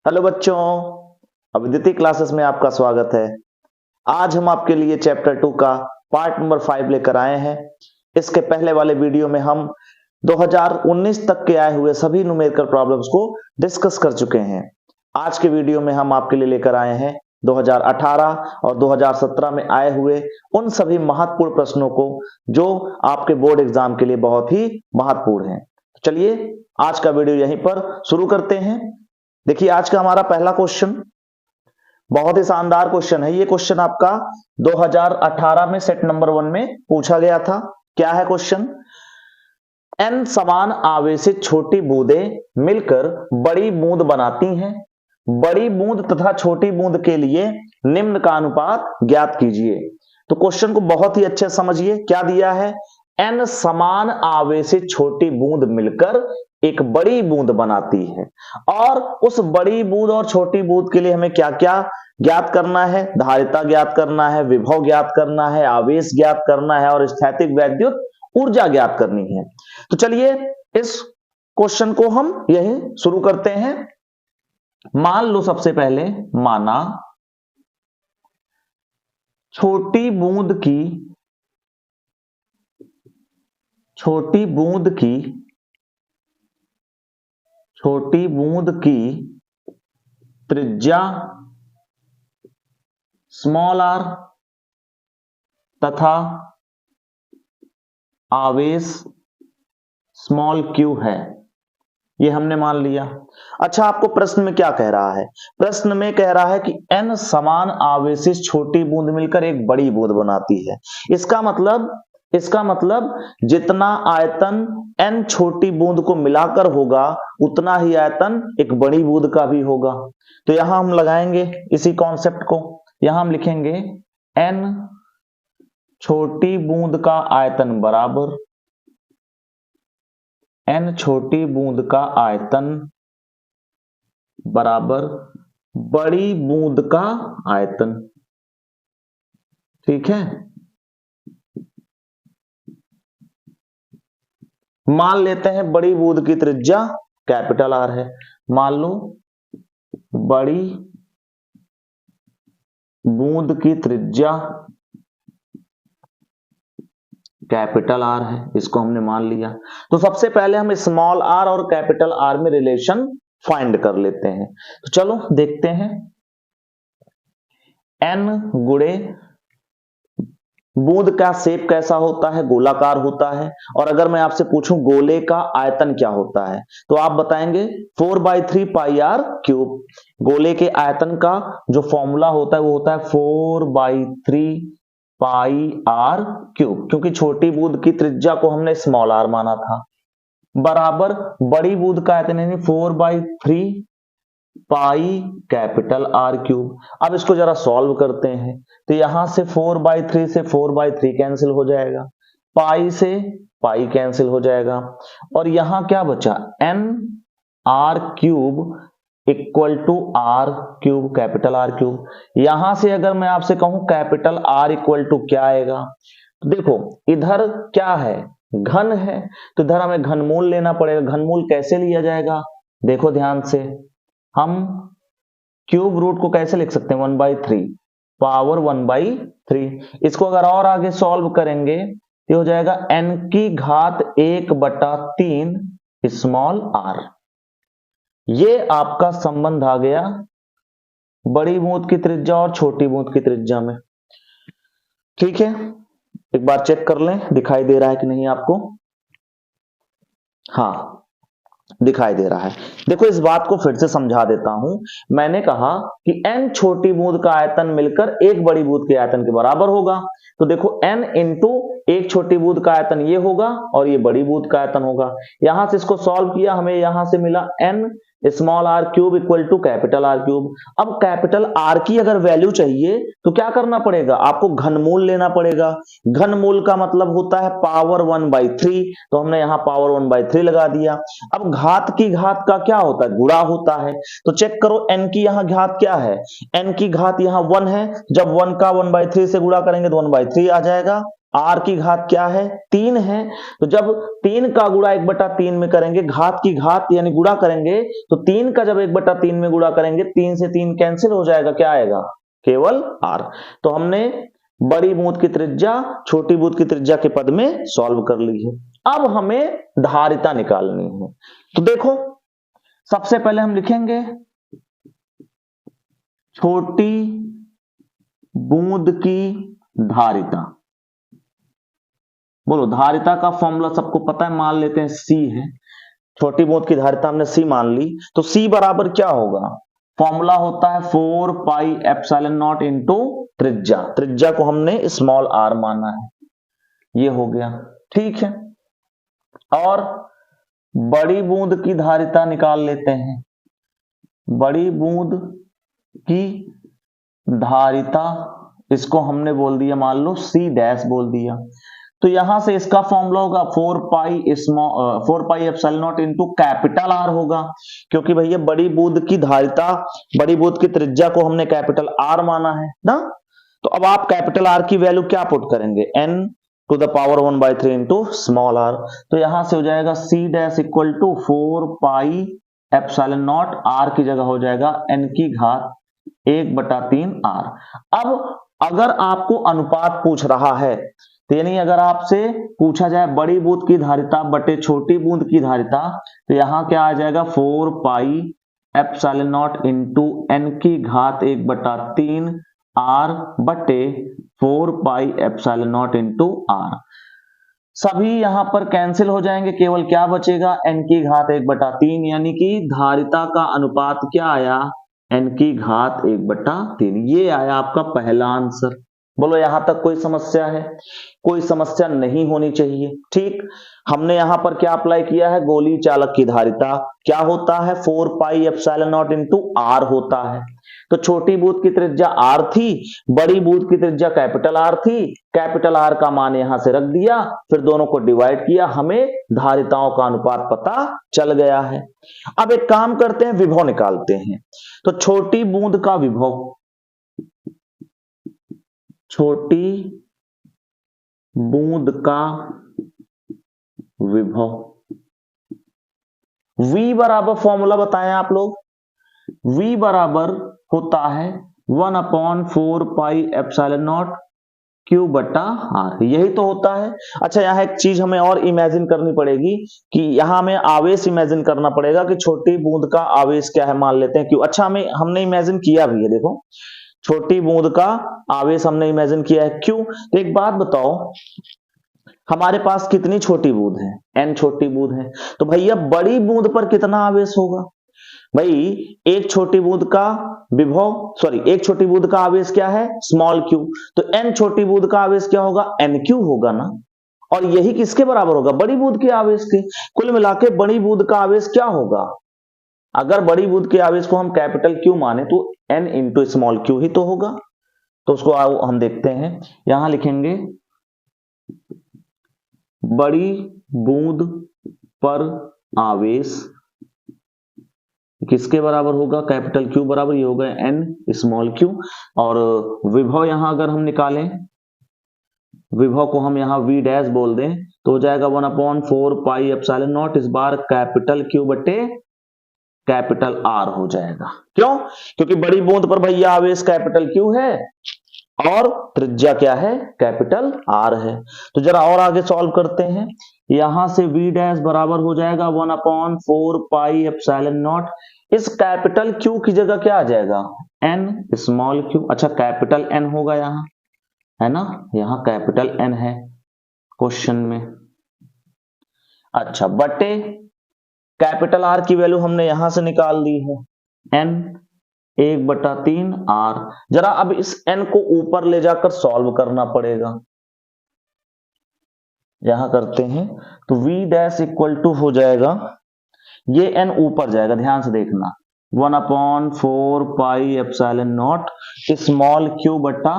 Hello बच्चों, अविद्युत classes में आपका स्वागत है। आज हम आपके लिए चैप्टर 2 का पार्ट नंबर 5 लेकर आए हैं। इसके पहले वाले वीडियो में हम 2019 तक के आए हुए सभी न्यूमेरिकल प्रॉब्लम्स को डिस्कस कर चुके हैं। आज के वीडियो में हम आपके लिए लेकर आए हैं 2018 और 2017 में आए हुए उन सभी महत्वपूर्ण प्रश्नों को जो आपके बोर्ड एग्जाम के लिए बहुत ही महत्वपूर्ण हैं। चलिए आज का वीडियो यहीं पर शुरू करते हैं। देखिए आज का हमारा पहला क्वेश्चन बहुत ही शानदार क्वेश्चन है। ये क्वेश्चन आपका 2018 में सेट नंबर 1 में पूछा गया था। क्या है क्वेश्चन? n समान आवेशित छोटी बूंदें मिलकर बड़ी बूंद बनाती हैं। बड़ी बूंद तथा छोटी बूंद के लिए निम्न का अनुपात ज्ञात कीजिए। तो क्वेश्चन को बहुत ही अच्छे से समझिए। क्या दिया है? n समान आवेशित छोटी बूंद मिलकर एक बड़ी बूंद बनाती है और उस बड़ी बूंद और छोटी बूंद के लिए हमें क्या क्या ज्ञात करना है? धारिता ज्ञात करना है, विभव ज्ञात करना है, आवेश ज्ञात करना है और स्थैतिक वैद्युत ऊर्जा ज्ञात करनी है। तो चलिए इस क्वेश्चन को हम यही शुरू करते हैं। मान लो सबसे पहले माना छोटी बूंद की त्रिज्या स्मॉल आर तथा आवेश स्मॉल क्यू है। ये हमने मान लिया। अच्छा, आपको प्रश्न में क्या कह रहा है? प्रश्न में कह रहा है कि n समान आवेशित छोटी बूंद मिलकर एक बड़ी बूंद बनाती है। इसका मतलब जितना आयतन n छोटी बूंद को मिलाकर होगा उतना ही आयतन एक बड़ी बूंद का भी होगा। तो यहां हम लगाएंगे इसी कॉन्सेप्ट को। यहां हम लिखेंगे n छोटी बूंद का आयतन बराबर n छोटी बूंद का आयतन बराबर बड़ी बूंद का आयतन। ठीक है। मान लेते हैं बड़ी बूंद की त्रिज्या कैपिटल आर है। मान लो बड़ी बूंद की त्रिज्या कैपिटल आर है, इसको हमने मान लिया। तो सबसे पहले हम स्मॉल आर और कैपिटल आर में रिलेशन फाइंड कर लेते हैं। तो चलो देखते हैं। n गुणे बूंद का शेप कैसा होता है? गोलाकार होता है। और अगर मैं आपसे पूछूं गोले का आयतन क्या होता है तो आप बताएंगे 4/3 पाई आर क्यूब। गोले के आयतन का जो फॉर्मूला होता है वो होता है 4/3 पाई आर क्यूब, क्योंकि छोटी बूंद की त्रिज्या को हमने स्मॉल आर माना था, बराबर बड़ी बूंद का आयतन यानी 4/3 पाई कैपिटल आर क्यूब। अब इसको जरा सॉल्व करते हैं। तो यहां से 4/3 से 4/3 कैंसिल हो जाएगा, पाई से पाई कैंसिल हो जाएगा और यहां क्या बचा? n r cube equal to r cube, capital r cube. यहां से अगर मैं आपसे कहूं कैपिटल आर इक्वल टू क्या आएगा, तो देखो इधर क्या है? घन है, तो इधर हमें घनमूल लेना पड़ेगा। घनमूल कैसे लिया जाएगा? देखो ध्यान से, हम क्यूब रूट को कैसे लिख सकते हैं? 1/3 पावर 1/3। इसको अगर और आगे सॉल्व करेंगे तो हो जाएगा n की घात 1/3 स्मॉल आर। ये आपका संबंध आ गया बड़ी बूंद की त्रिज्या और छोटी बूंद की त्रिज्या में। ठीक है, एक बार चेक कर लें दिखाई दे रहा है कि नहीं आपको। हाँ, दिखाई दे रहा है। देखो इस बात को फिर से समझा देता हूं। मैंने कहा कि n छोटी बूंद का आयतन मिलकर एक बड़ी बूंद के आयतन के बराबर होगा। तो देखो n इंटू एक छोटी बूंद का आयतन ये होगा और ये बड़ी बूंद का आयतन होगा। यहां से इसको सॉल्व किया, हमें यहां से मिला n small r cube equal to capital r cube. अब कैपिटल आर की अगर वैल्यू चाहिए तो क्या करना पड़ेगा? आपको घनमूल लेना पड़ेगा। घनमूल का मतलब होता है पावर 1/3, तो हमने यहां पावर 1/3 लगा दिया। अब घात की घात का क्या होता है? गुणा होता है। तो चेक करो n की यहां घात क्या है? n की घात यहां 1 है। जब 1 का 1/3 से गुणा करेंगे तो 1/3 आ जाएगा आर की घात क्या है 3 है, तो जब 3 का गुणा 1/3 में करेंगे, घात की घात यानी गुणा करेंगे, तो 3 का जब 1/3 में गुणा करेंगे 3 से 3 कैंसिल हो जाएगा, क्या आएगा केवल आर। तो हमने बड़ी बूंद की त्रिज्या छोटी बूंद की त्रिज्या के पद में सॉल्व कर ली है। अब हमें धारिता निकालनी है। तो देखो सबसे पहले हम लिखेंगे छोटी बूंद की धारिता। बोलो धारिता का फॉर्मूला सबको पता है, मान लेते हैं सी है। छोटी बूंद की धारिता हमने सी मान ली, तो सी बराबर क्या होगा, फॉर्मूला होता है 4 पाई एप्सिलॉन नॉट इंटू त्रिज्या। त्रिज्या को हमने स्मॉल आर माना है, ये हो गया ठीक है। और बड़ी बूंद की धारिता निकाल लेते हैं। बड़ी बूंद की धारिता इसको हमने बोल दिया, मान लो सी डैश बोल दिया, तो यहां से इसका फॉर्मूला होगा 4 pi epsilon nought into capital R होगा, क्योंकि भैया बड़ी बूंद की धारिता बड़ी बूंद की त्रिज्या को हमने कैपिटल आर माना है ना। तो अब आप कैपिटल आर की वैल्यू क्या पुट करेंगे, n to the power 1/3 into small r. तो यहां से हो जाएगा c dash equal to 4 pi epsilon nought, r की जगह हो जाएगा n की घात 1/3 आर। अब अगर आपको अनुपात पूछ रहा है, तो यानी अगर आपसे पूछा जाए बड़ी बूंद की धारिता बटे छोटी बूंद की धारिता, तो यहां क्या आ जाएगा 4 pi epsilon nought into n की घात 1/3 आर बटे 4 pi epsilon nought into r. सभी यहां पर कैंसिल हो जाएंगे, केवल क्या बचेगा n की घात 1/3, यानी कि धारिता का अनुपात क्या आया n की घात 1/3। ये आया आपका पहला आंसर। बोलो यहां तक कोई समस्या है, कोई समस्या नहीं होनी चाहिए। ठीक, हमने यहां पर क्या अप्लाई किया है, गोली चालक की धारिता क्या होता है 4 pi epsilon nought into r होता है। तो छोटी बूंद की त्रिज्या आर थी, बड़ी बूंद की त्रिज्या कैपिटल आर थी, कैपिटल आर का मान यहां से रख दिया, फिर दोनों को डिवाइड किया, हमें धारिताओं का अनुपात पता चल गया है। अब एक काम करते हैं, विभव निकालते हैं। तो छोटी बूंद का विभव, छोटी बूंद का विभव, V बराबर फॉर्मूला बताएं आप लोग, V बराबर होता है 1/4 पाई एप्सिलॉन नॉट क्यू बटा आर, यही तो होता है। अच्छा यहां एक चीज हमें और इमेजिन करनी पड़ेगी कि यहां हमें आवेश इमेजिन करना पड़ेगा कि छोटी बूंद का आवेश क्या है, मान लेते हैं क्यू। अच्छा हमने इमेजिन किया भी है, देखो छोटी बूंद का आवेश हमने इमेजिन किया है क्यू। तो एक बात बताओ, हमारे पास कितनी छोटी बूंद है, n छोटी बूंद है, तो भैया बड़ी बूंद पर कितना आवेश होगा, भाई एक छोटी बूंद का विभव एक छोटी बूंद का आवेश क्या है स्मॉल क्यू, तो n छोटी बूंद का आवेश क्या होगा nq होगा ना। और यही किसके बराबर होगा, बड़ी बूंद के आवेश के। कुल मिलाके बड़ी बूंद का आवेश क्या होगा, अगर बड़ी बूंद के आवेश को हम कैपिटल क्यू माने तो n इंटू स्मॉल क्यू ही तो होगा। तो उसको हम देखते हैं, यहां लिखेंगे बड़ी बूंद पर आवेश किसके बराबर होगा, कैपिटल क्यू बराबर, ये होगा n स्मॉल क्यू। और विभव यहां अगर हम निकालें, विभव को हम यहां v डैश बोल दें, तो हो जाएगा 1/4 पाई एप्सिलॉन नॉट, इस बार कैपिटल क्यू बटे कैपिटल आर हो जाएगा। क्यों, क्योंकि बड़ी बूंद पर भैया आवेश कैपिटल क्यू है और त्रिज्या क्या है कैपिटल आर है। तो जरा और आगे सॉल्व करते हैं, यहां से v डैश बराबर हो जाएगा 1/4 पाई एप्सिलॉन नॉट, इस कैपिटल क्यू की जगह क्या आ जाएगा n स्मॉल क्यू। अच्छा कैपिटल n होगा यहां, है ना, यहां कैपिटल n है क्वेश्चन में। अच्छा बटे कैपिटल आर की वैल्यू हमने यहां से निकाल दी है n 1/3 आर। जरा अब इस n को ऊपर ले जाकर सॉल्व करना पड़ेगा, यहां करते हैं तो v डैश इक्वल टू हो जाएगा, ये n ऊपर जाएगा, ध्यान से देखना 1/4 पाई एप्सिलॉन नॉट स्मॉल क्यू बटा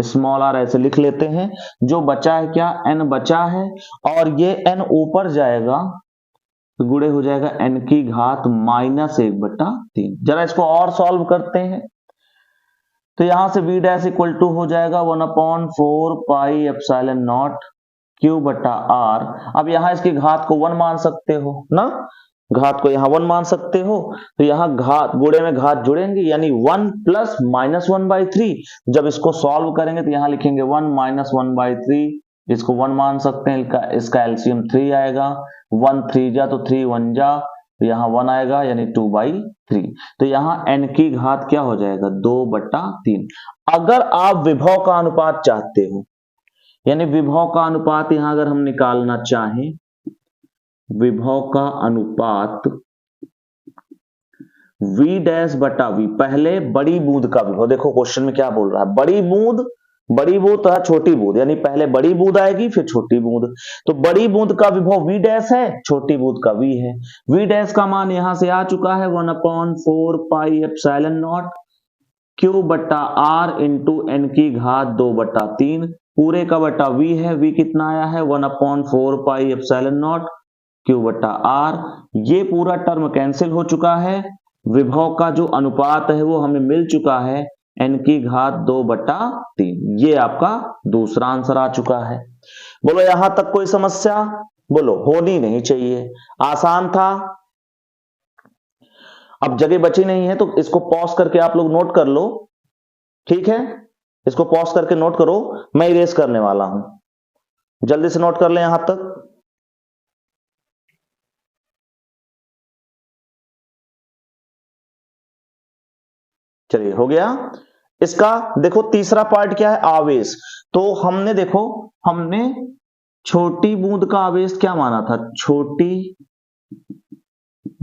स्मॉल आर, ऐसे लिख लेते हैं। जो बचा है क्या n बचा है, और ये n ऊपर जाएगा तो गुणे हो जाएगा n की घात -1/3। जरा इसको और सॉल्व करते हैं, तो यहां से v डैश इक्वल टू हो जाएगा 1/4 पाई एप्सिलॉन नॉट क्यू बटा आर। अब यहां इसकी घात को 1 मान सकते हो ना, घात को यहां 1 मान सकते हो, तो यहां घात गुणे में घात जुड़ेंगे, यानी 1 प्लस माइनस 1/3। जब इसको सॉल्व करेंगे तो यहां लिखेंगे 1 माइनस 1/3, इसको 1 मान सकते हैं, इसका एलसीएम 3 आएगा, 1 3 जा तो 3 1 जा, तो यहां 1 आएगा यानी 2/3। तो यहां n की घात क्या हो जाएगा 2/3। अगर आप विभव का अनुपात चाहते हो, यानी विभव का अनुपात यहां अगर हम निकालना चाहें, विभव का अनुपात v डैश बटा v, पहले बड़ी बूंद का विभव, देखो क्वेश्चन में क्या बोल रहा है, बड़ी बूंद तो है छोटी बूंद, यानी पहले बड़ी बूंद आएगी फिर छोटी बूंद, तो बड़ी बूंद का विभव v डैश है, छोटी बूंद का v है। v डैश का मान यहां से आ चुका है 1/4 पाई एप्सिलॉन नॉट क्यू बटा आर इंटू एन की घात 2/3, पूरे का बटा v है, v कितना आया है 1/4 पाई एप्सिलॉन नॉट क्यू बटा आर। ये पूरा टर्म कैंसिल हो चुका है, विभव का जो अनुपात है वो हमें मिल चुका है n की घात 2/3। ये आपका दूसरा आंसर आ चुका है। बोलो यहां तक कोई समस्या, बोलो होनी नहीं चाहिए, आसान था। अब जगह बची नहीं है तो इसको पॉज करके आप लोग नोट कर लो, ठीक है, इसको पॉज करके नोट करो, मैं इरेज करने वाला हूं, जल्दी से नोट कर ले यहां तक। चलिए हो गया। इसका देखो तीसरा पार्ट क्या है, आवेश। तो हमने देखो, हमने छोटी बूंद का आवेश क्या माना था, छोटी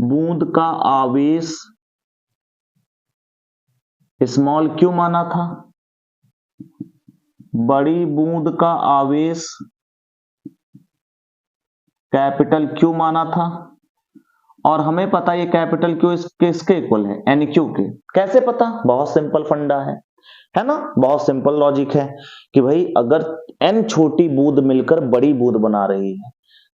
बूंद का आवेश स्मॉल क्यू माना था, बड़ी बूंद का आवेश कैपिटल क्यू माना था, और हमें पता ये कैपिटल क्यू किसके इक्वल है, एन क्यू के। कैसे पता, बहुत सिंपल फंडा है ना, बहुत सिंपल लॉजिक है कि भाई अगर एन छोटी बूंद मिलकर बड़ी बूंद बना रही है,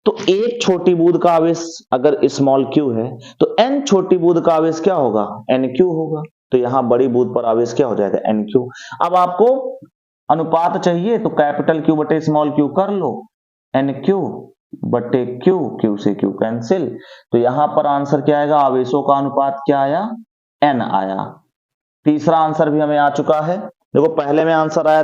तो एक छोटी बूंद का आवेश अगर स्मॉल क्यू है तो एन छोटी बूंद का आवेश क्या होगा, एन क्यू होगा। तो यहां बड़ी बूंद पर आवेश क्या हो जाएगा, एन क्यू। अब आपको अनुपात चाहिए तो कैपिटल क्यू बटे स्मॉल क्यू कर लो, एन क्यू बटे क्यू, क्यू से क्यू कैंसिल, तो यहां पर आंसर क्या आएगा, आवेशों का अनुपात क्या आया, एन आया। तीसरा आंसर भी हमें आ चुका है। देखो पहले में आंसर आया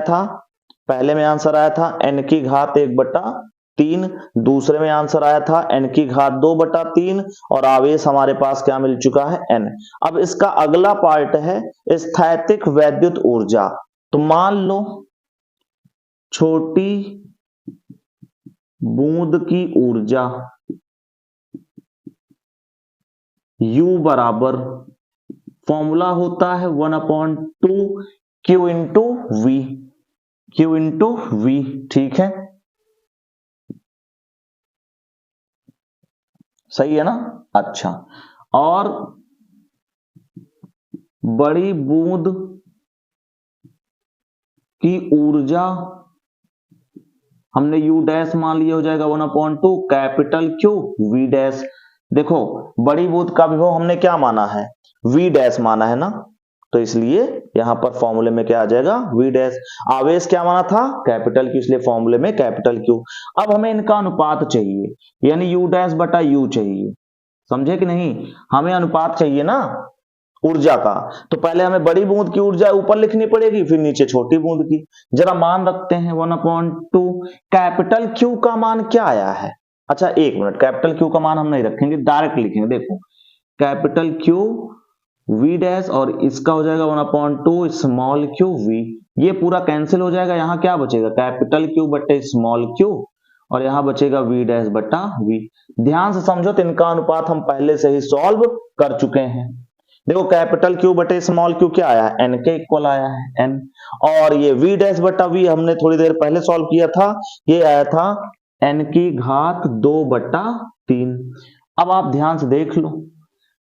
था n की घात 1/3, दूसरे में आंसर आया था n की घात 2/3, और आवेश हमारे पास क्या मिल चुका है, n। अब इसका अगला पार्ट है स्थैतिक वैद्युत ऊर्जा। तो मान लो छोटी बूंद की ऊर्जा U बराबर, फॉर्मूला होता है 1/2 Q इंटू V, ठीक है, सही है ना। अच्छा, और बड़ी बूंद की ऊर्जा हमने U डैश मान लिया, हो जाएगा 1/2 कैपिटल Q V डैश। देखो बड़ी बूंद का विभव हमने क्या माना है, V डैश माना है ना, तो इसलिए यहां पर फॉर्मूले में क्या आ जाएगा, V डैश। आवेश क्या माना था, कैपिटल Q, इसलिए फॉर्मूले में कैपिटल Q। अब हमें इनका अनुपात चाहिए, यानी U डैश बटा U चाहिए, समझे कि नहीं, हमें अनुपात चाहिए ना ऊर्जा का। तो पहले हमें बड़ी बूंद की ऊर्जा ऊपर लिखनी पड़ेगी, फिर नीचे छोटी बूंद की। जरा मान रखते हैं 1/2, कैपिटल Q का मान क्या आया है, अच्छा एक मिनट, कैपिटल Q का मान हम नहीं रखेंगे, डायरेक्ट लिखेंगे। देखो कैपिटल Q V डैश, और इसका हो जाएगा 1/2 स्मॉल q V, ये पूरा कैंसिल हो जाएगा, यहां क्या बचेगा, कैपिटल Q बटे स्मॉल q, और यहां बचेगा V डैश बटा V। ध्यान से समझो, तो इनका अनुपात हम पहले से ही सॉल्व कर चुके हैं। देखो कैपिटल Q बटे स्मॉल q क्या आया है, n के इक्वल आया है, n, और ये V डैश बटा V हमने थोड़ी देर पहले सॉल्व किया था, ये आया था n की घात 2/3। अब आप ध्यान से देख लो,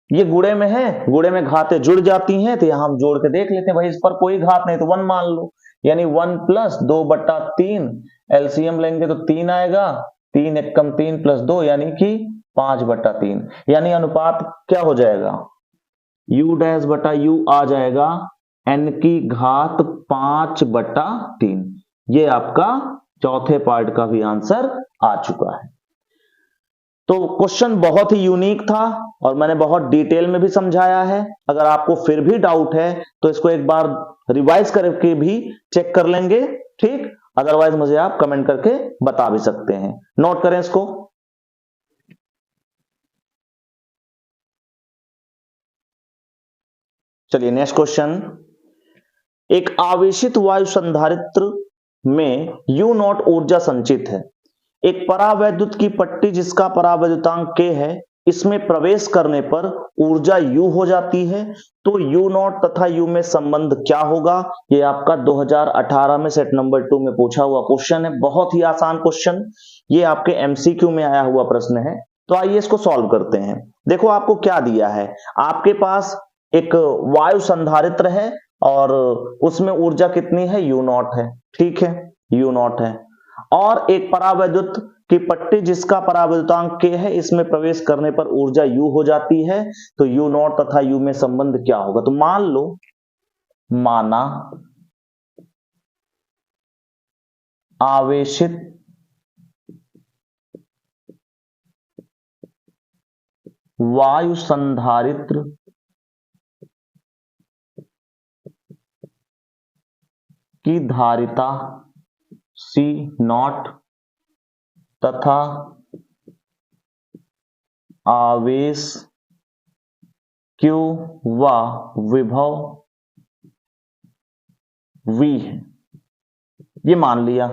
ये गुणे में है, गुणे में घातें जुड़ जाती हैं, तो यहां हम जोड़ के देख लेते हैं, भाई इस पर कोई घात नहीं तो 1 मान लो, यानी 1 प्लस 2/3, एलसीएम लेंगे तो 3 आएगा, 3 एकम 3 प्लस 2 यानी कि 5/3, यानी अनुपात क्या हो जाएगा, U डैश बटा U आ जाएगा n की घात 5/3। ये आपका चौथे पार्ट का भी आंसर आ चुका है। तो क्वेश्चन बहुत ही यूनिक था और मैंने बहुत डिटेल में भी समझाया है। अगर आपको फिर भी डाउट है तो इसको एक बार रिवाइज करके भी चेक कर लेंगे, ठीक। अदरवाइज मुझे आप कमेंट करके बता भी सकते हैं। नोट करें इसको। चलिए नेक्स्ट क्वेश्चन। एक आवेशित वायु संधारित्र में U नॉट ऊर्जा संचित है। एक परावैद्युत की पट्टी जिसका परावैद्युतांक K है, इसमें प्रवेश करने पर ऊर्जा U हो जाती है। तो U नॉट तथा U में संबंध क्या होगा? ये आपका 2018 में सेट नंबर 2 में पूछा हुआ क्वेश्चन है। बहुत ही आसान क्वेश्चन, ये आपके MCQ में आया हुआ प्रश्न है। तो आइए इसको सॉल्व करते हैं। देखो आपको क्या दिया है, आपके पास एक वायु संधारित्र है और उसमें ऊर्जा कितनी है? U नॉट है, ठीक है, U नॉट है। और एक परावैद्युत की पट्टी जिसका परावैद्युतांक K है, इसमें प्रवेश करने पर ऊर्जा U हो जाती है। तो U नॉट तथा U में संबंध क्या होगा? तो मान लो, माना आवेशित वायु संधारित्र की धारिता C नॉट तथा आवेश Q व विभव V है। ये मान लिया,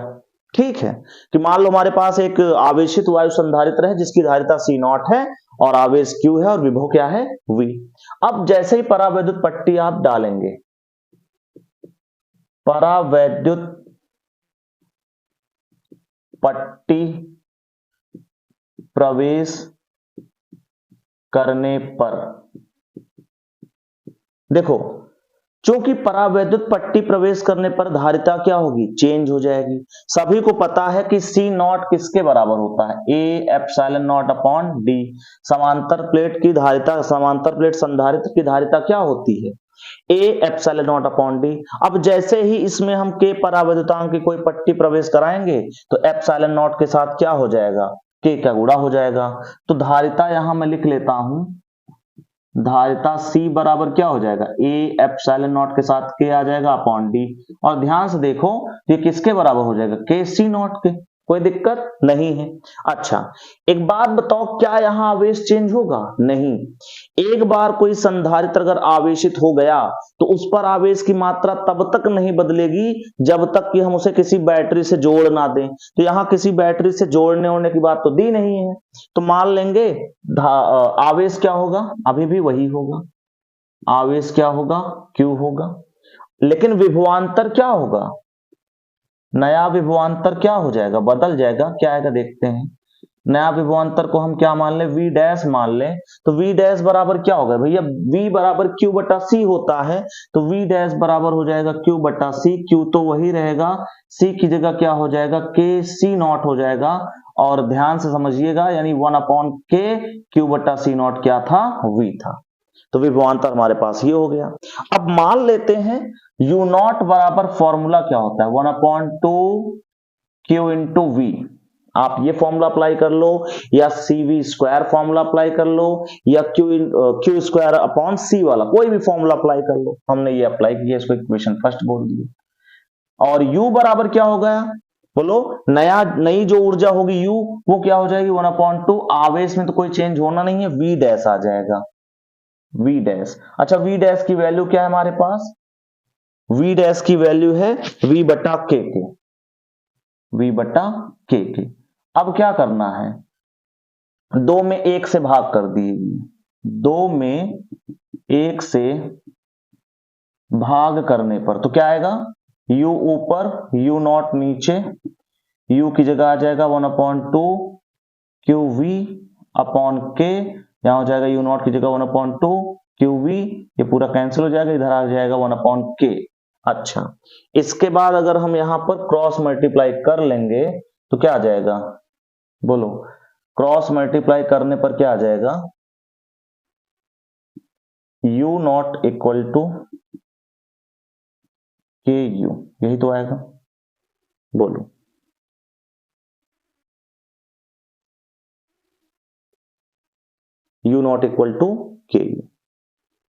ठीक है, कि मान लो हमारे पास एक आवेशित वायु संधारित्र है जिसकी धारिता C नॉट है और आवेश Q है और विभव क्या है? V। अब जैसे ही परावैद्युत पट्टी आप डालेंगे, परावैद्युत पट्टी प्रवेश करने पर, देखो क्योंकि परावैद्युत पट्टी प्रवेश करने पर धारिता क्या होगी? चेंज हो जाएगी। सभी को पता है कि C नॉट किसके बराबर होता है? A epsilon not upon D। समांतर प्लेट की धारिता, समांतर प्लेट संधारित्र की धारिता क्या होती है? A epsilon not upon D। अब जैसे ही इसमें हम K परावैद्युतांक की कोई पट्टी प्रवेश कराएंगे तो एप्सिलॉन नॉट के साथ क्या हो जाएगा? K का गुणा हो जाएगा। तो धारिता यहां मैं लिख लेता हूं, धारिता C बराबर क्या हो जाएगा? A एप्सिलॉन नॉट के साथ K आ जाएगा अपॉन D। और ध्यान से देखो ये किसके बराबर हो जाएगा? K C नॉट के। कोई दिक्कत नहीं है। अच्छा एक बात बताओ, क्या यहां आवेश चेंज होगा? नहीं। एक बार कोई संधारित्र अगर आवेशित हो गया तो उस पर आवेश की मात्रा तब तक नहीं बदलेगी जब तक कि हम उसे किसी बैटरी से जोड़ ना दें। तो यहां किसी बैटरी से जोड़ने होने की बात तो दी नहीं है। तो मान लेंगे आवेश क्या होगा? अभी भी वही होगा, आवेश क्या होगा? Q होगा। लेकिन विभवांतर क्या होगा? नया विभवांतर क्या हो जाएगा? बदल जाएगा। क्या आएगा देखते हैं। नया विभवांतर को हम क्या मान लें? V डैश मान लें। तो V डैश बराबर क्या होगा भैया? V बराबर Q बटा C होता है। तो V डैश बराबर हो जाएगा Q बटा C। Q तो वही रहेगा, C की जगह क्या हो जाएगा? K C नॉट हो जाएगा। और ध्यान से समझिएगा, यानी 1/K Q बटा C नॉट क्या था? V था। तो विभवांतर हमारे पास ये हो गया। अब मान लेते हैं U नॉट बराबर फॉर्मूला क्या होता है? 1/2 Q इंटू V। आप ये फॉर्मूला अप्लाई कर लो या CV स्क्वायर फॉर्मूला अप्लाई कर लो या Q स्क्वायर अपॉन C वाला कोई भी फॉर्मूला अप्लाई कर लो। हमने ये अप्लाई किया, इसको इक्वेशन फर्स्ट बोल दिया। और U बराबर क्या हो गया? बोलो, नई जो ऊर्जा होगी U वो क्या हो जाएगी? 1/2। आवेश में तो कोई चेंज होना नहीं है, V डैश आ जाएगा, V डैश। अच्छा V डैश की वैल्यू क्या है हमारे पास? V डैश की वैल्यू है V बटा K के, V बटा K के। अब क्या करना है? 2 में 1 से भाग कर दिए, 2 में 1 से भाग करने पर तो क्या आएगा? U ऊपर U नॉट नीचे, U की जगह आ जाएगा 1/2 QV अपॉन K। यहां हो जाएगा U नॉट की जगह 1/2 QV, ये पूरा कैंसिल हो जाएगा, इधर आ जाएगा 1/K। अच्छा इसके बाद अगर हम यहां पर क्रॉस मल्टीप्लाई कर लेंगे तो क्या आ जाएगा? बोलो, क्रॉस मल्टीप्लाई करने पर क्या आ जाएगा? U नॉट इक्वल टू के यू, यही तो आएगा, बोलो। यू नॉट इक्वल टू के यू,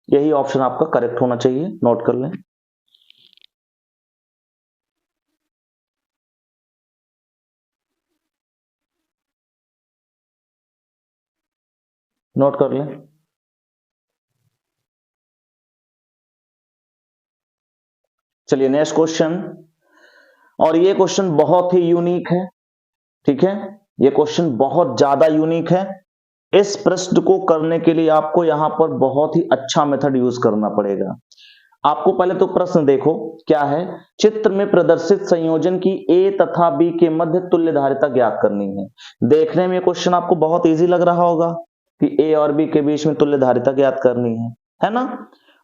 यही ऑप्शन आपका करेक्ट होना चाहिए, नोट कर लें। नोट कर लें। चलिए नेक्स्ट क्वेश्चन, और ये क्वेश्चन बहुत ही यूनिक है, ठीक है, ये क्वेश्चन बहुत ज्यादा यूनिक है। इस प्रश्न को करने के लिए आपको यहां पर बहुत ही अच्छा मेथड यूज करना पड़ेगा। आपको पहले तो प्रश्न देखो क्या है, चित्र में प्रदर्शित संयोजन की ए तथा बी के मध्य तुल्य धारिता ज्ञात करनी है। देखने में क्वेश्चन आपको बहुत इजी लग रहा होगा कि ए और बी के बीच में तुल्य धारिता ज्ञात करनी है ना।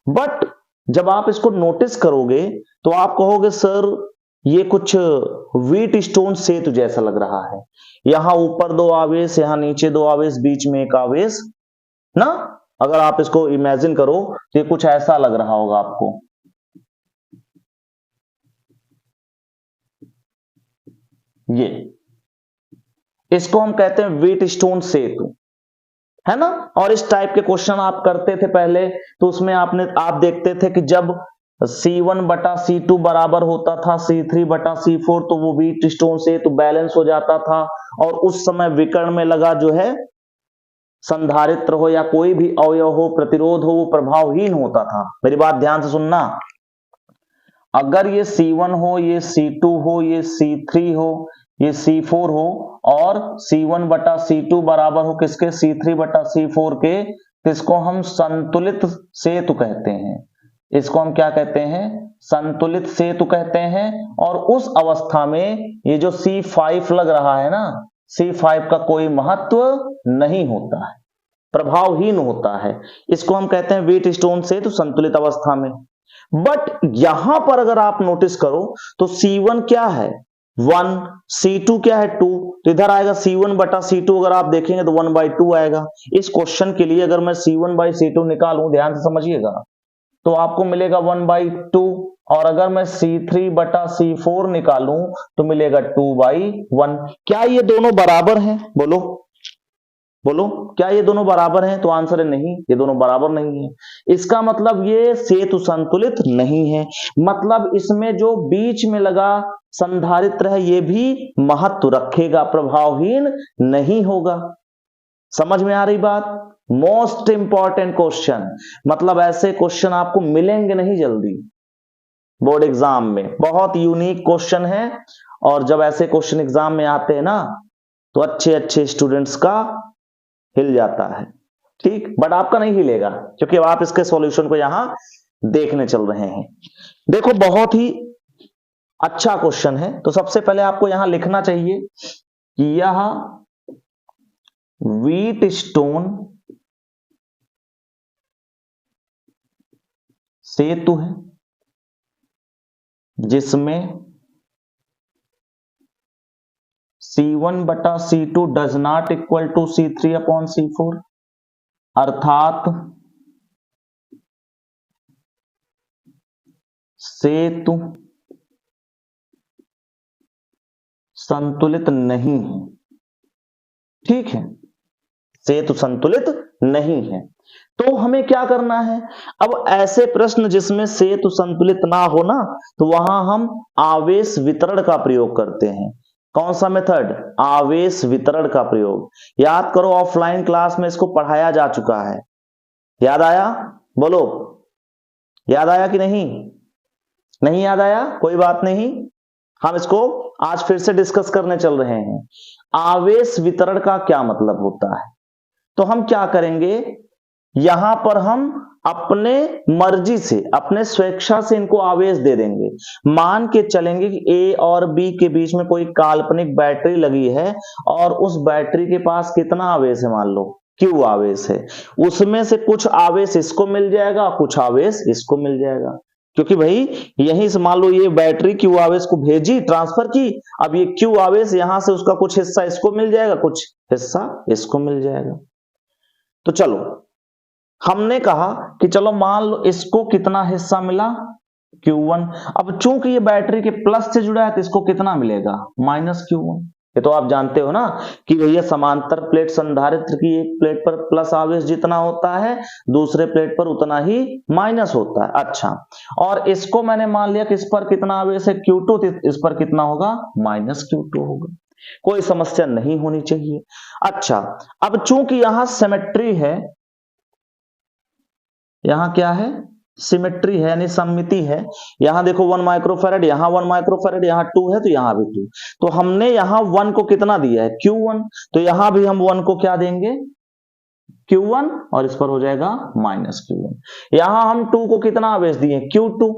बट जब आप इसको नोटिस करोगे तो आप कहोगे सर ये कुछ व्हीट स्टोन सेतु जैसा लग रहा है, यहां ऊपर दो आवेश, यहां नीचे दो आवेश, बीच में एक आवेश ना। अगर आप इसको इमेजिन करो तो ये कुछ ऐसा लग रहा होगा आपको, ये इसको हम कहते हैं व्हीट स्टोन सेतु, है ना। और इस टाइप के क्वेश्चन आप करते थे पहले, तो उसमें आप देखते थे कि जब C1 बटा C2 बराबर होता था C3 बटा C4 तो वो व्हीट स्टोन सेतु बैलेंस हो जाता था, और उस समय विकर्ण में लगा जो है संधारित्र हो या कोई भी अवयव हो, प्रतिरोध हो, वो प्रभावहीन होता था। मेरी बात ध्यान से सुनना, अगर ये C1 हो, ये C2 हो, ये C3 हो, ये C4 हो, और C1 बटा C2 बराबर हो किसके, C3 बटा C4 के, तो इसको हम संतुलित सेतु कहते हैं। इसको हम क्या कहते हैं, संतुलित सेतु कहते हैं। और उस अवस्था में ये जो C5 लग रहा है ना, C5 का कोई महत्व नहीं होता है, प्रभावहीन होता है। इसको हम कहते हैं व्हीट स्टोन सेतु संतुलित अवस्था में। बट यहां पर अगर आप नोटिस करो तो C1 क्या है 1, C2 क्या है 2, तो इधर आएगा C1 बटा C2, अगर आप देखेंगे तो 1/2 आएगा। इस क्वेश्चन के लिए अगर मैं C1/C2 निकालूं, ध्यान से समझिएगा, तो आपको मिलेगा 1/2, और अगर मैं C3 बटा C4 निकालूं तो मिलेगा 2/1। क्या ये दोनों बराबर हैं, बोलो बोलो, क्या ये दोनों बराबर हैं, तो आंसर है नहीं, ये दोनों बराबर नहीं है। इसका मतलब ये सेतु संतुलित नहीं है, मतलब इसमें जो बीच में लगा संधारित्र है ये भी महत्व रखेगा, प्रभावहीन नहीं होगा। समझ में आ रही बात। मोस्ट इंपॉर्टेंट क्वेश्चन, मतलब ऐसे क्वेश्चन आपको मिलेंगे नहीं जल्दी बोर्ड एग्जाम में, बहुत यूनिक क्वेश्चन है। और जब ऐसे क्वेश्चन एग्जाम में आते हैं ना तो अच्छे अच्छे स्टूडेंट्स का हिल जाता है, ठीक, बट आपका नहीं हिलेगा क्योंकि अब आप इसके सॉल्यूशन को यहां देखने चल रहे हैं। देखो बहुत ही अच्छा क्वेश्चन है, तो सबसे पहले आपको यहां लिखना चाहिए कि यह व्हीट स्टोन सेतु है जिसमें C1 बटा C2 does not equal to C3 upon C4, अर्थात सेतु संतुलित नहीं है, ठीक है, सेतु संतुलित नहीं है। तो हमें क्या करना है, अब ऐसे प्रश्न जिसमें सेतु संतुलित ना हो ना, तो वहां हम आवेश वितरण का प्रयोग करते हैं। कौन सा मेथड, आवेश वितरण का प्रयोग। याद करो ऑफलाइन क्लास में इसको पढ़ाया जा चुका है, याद आया, बोलो याद आया कि नहीं, नहीं याद आया, कोई बात नहीं, हम इसको आज फिर से डिस्कस करने चल रहे हैं। आवेश वितरण का क्या मतलब होता है, तो हम क्या करेंगे, यहां पर हम अपने मर्जी से, अपने स्वेच्छा से इनको आवेश दे देंगे। मान के चलेंगे कि ए और बी के बीच में कोई काल्पनिक बैटरी लगी है, और उस बैटरी के पास कितना आवेश है, मान लो Q आवेश है, उसमें से कुछ आवेश इसको मिल जाएगा, कुछ आवेश इसको मिल जाएगा, क्योंकि भाई यहीं से मान लो ये बैटरी Q आवेश को भेजी, ट्रांसफर की, अब ये Q आवेश यहां से उसका कुछ हिस्सा इसको मिल जाएगा, कुछ हिस्सा इसको मिल जाएगा। तो चलो हमने कहा कि चलो मान लो इसको कितना हिस्सा मिला, Q1। अब चूंकि ये बैटरी के प्लस से जुड़ा है तो इसको कितना मिलेगा, माइनस Q1। ये तो आप जानते हो ना कि भैया समांतर प्लेट संधारित्र की एक प्लेट पर प्लस आवेश जितना होता है दूसरे प्लेट पर उतना ही माइनस होता है। अच्छा, और इसको मैंने मान लिया कि इस पर कितना आवेश है Q2, इस पर कितना होगा, माइनस Q2 होगा। कोई समस्या नहीं होनी चाहिए। अच्छा, अब चूंकि यहां सिमेट्री है, यहां क्या है, सिमेट्री है यानी सममिति है। यहां देखो 1 माइक्रोफैरड, यहां 1 माइक्रोफैरड, यहां 2 है तो यहां भी 2। तो हमने यहां 1 को कितना दिया है, Q1, तो यहां भी हम 1 को क्या देंगे, Q1, और इस पर हो जाएगा माइनस Q1। यहां हम 2 को कितना आवेश दिए, Q2,